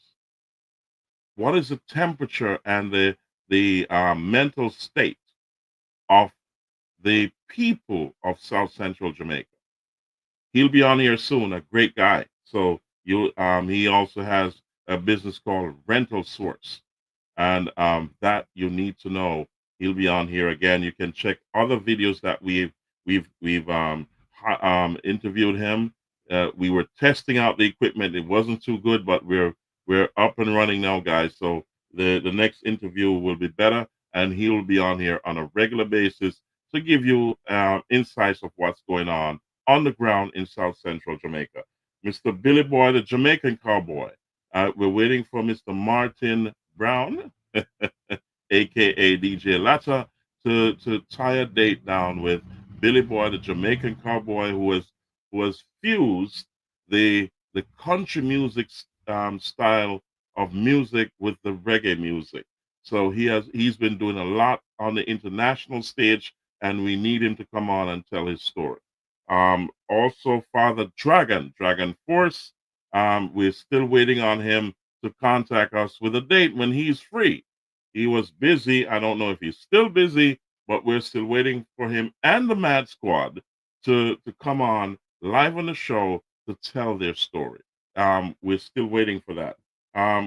What is the temperature and the mental state of the people of South Central Jamaica? He'll be on here soon. A great guy. So he also has a business called Rental Source, and that you need to know. He'll be on here again. You can check other videos that we've interviewed him. We were testing out the equipment. It wasn't too good, but we're up and running now, guys. So the next interview will be better, and he will be on here on a regular basis to give you insights of what's going on the ground in South Central Jamaica. Mr. Billy Boy, the Jamaican cowboy. We're waiting for Mr. Martin Brown, aka DJ Latta, to tie a date down with Billy Boy, the Jamaican cowboy, who has fused the country music style of music with the reggae music. So he's been doing a lot on the international stage, and we need him to come on and tell his story. Also, Father Dragon Force. We're still waiting on him to contact us with a date when he's free. He was busy. I don't know if he's still busy, but we're still waiting for him and the Mad Squad to come on live on the show to tell their story. We're still waiting for that.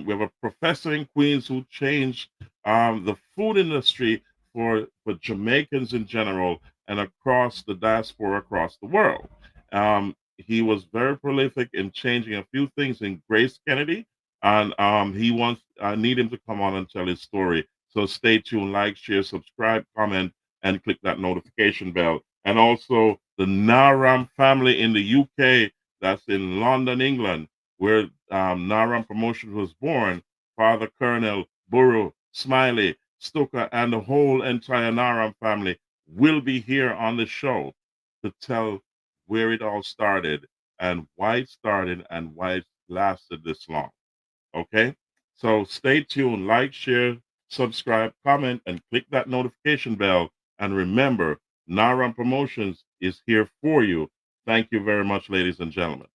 We have a professor in Queens who changed the food industry for Jamaicans in general and across the diaspora across the world. He was very prolific in changing a few things in Grace Kennedy, and I need him to come on and tell his story. So stay tuned, like, share, subscribe, comment, and click that notification bell. And also the Naram family in the UK, that's in London, England, where Naram Promotions was born. Father Colonel, Burrow, Smiley, Stoker, and the whole entire Naram family will be here on the show to tell where it all started and why it started and why it lasted this long. Okay? So stay tuned, like, share, subscribe, comment, and click that notification bell. And remember, Naram Promotions is here for you. Thank you very much, ladies and gentlemen.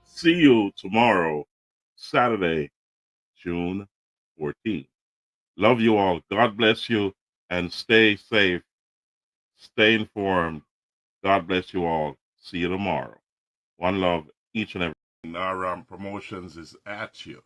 See you tomorrow, Saturday, June 14th. Love you all. God bless you, and stay safe. Stay informed. God bless you all. See you tomorrow. One love, each and every. Naram Promotions is at you.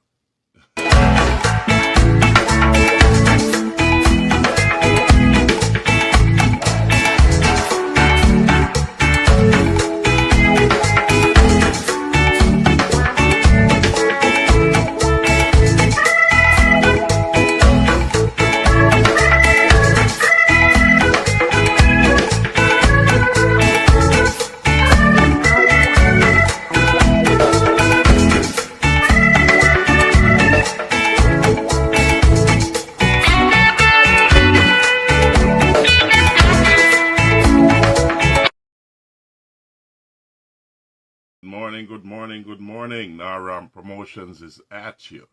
Good morning. Naram Promotions is at you.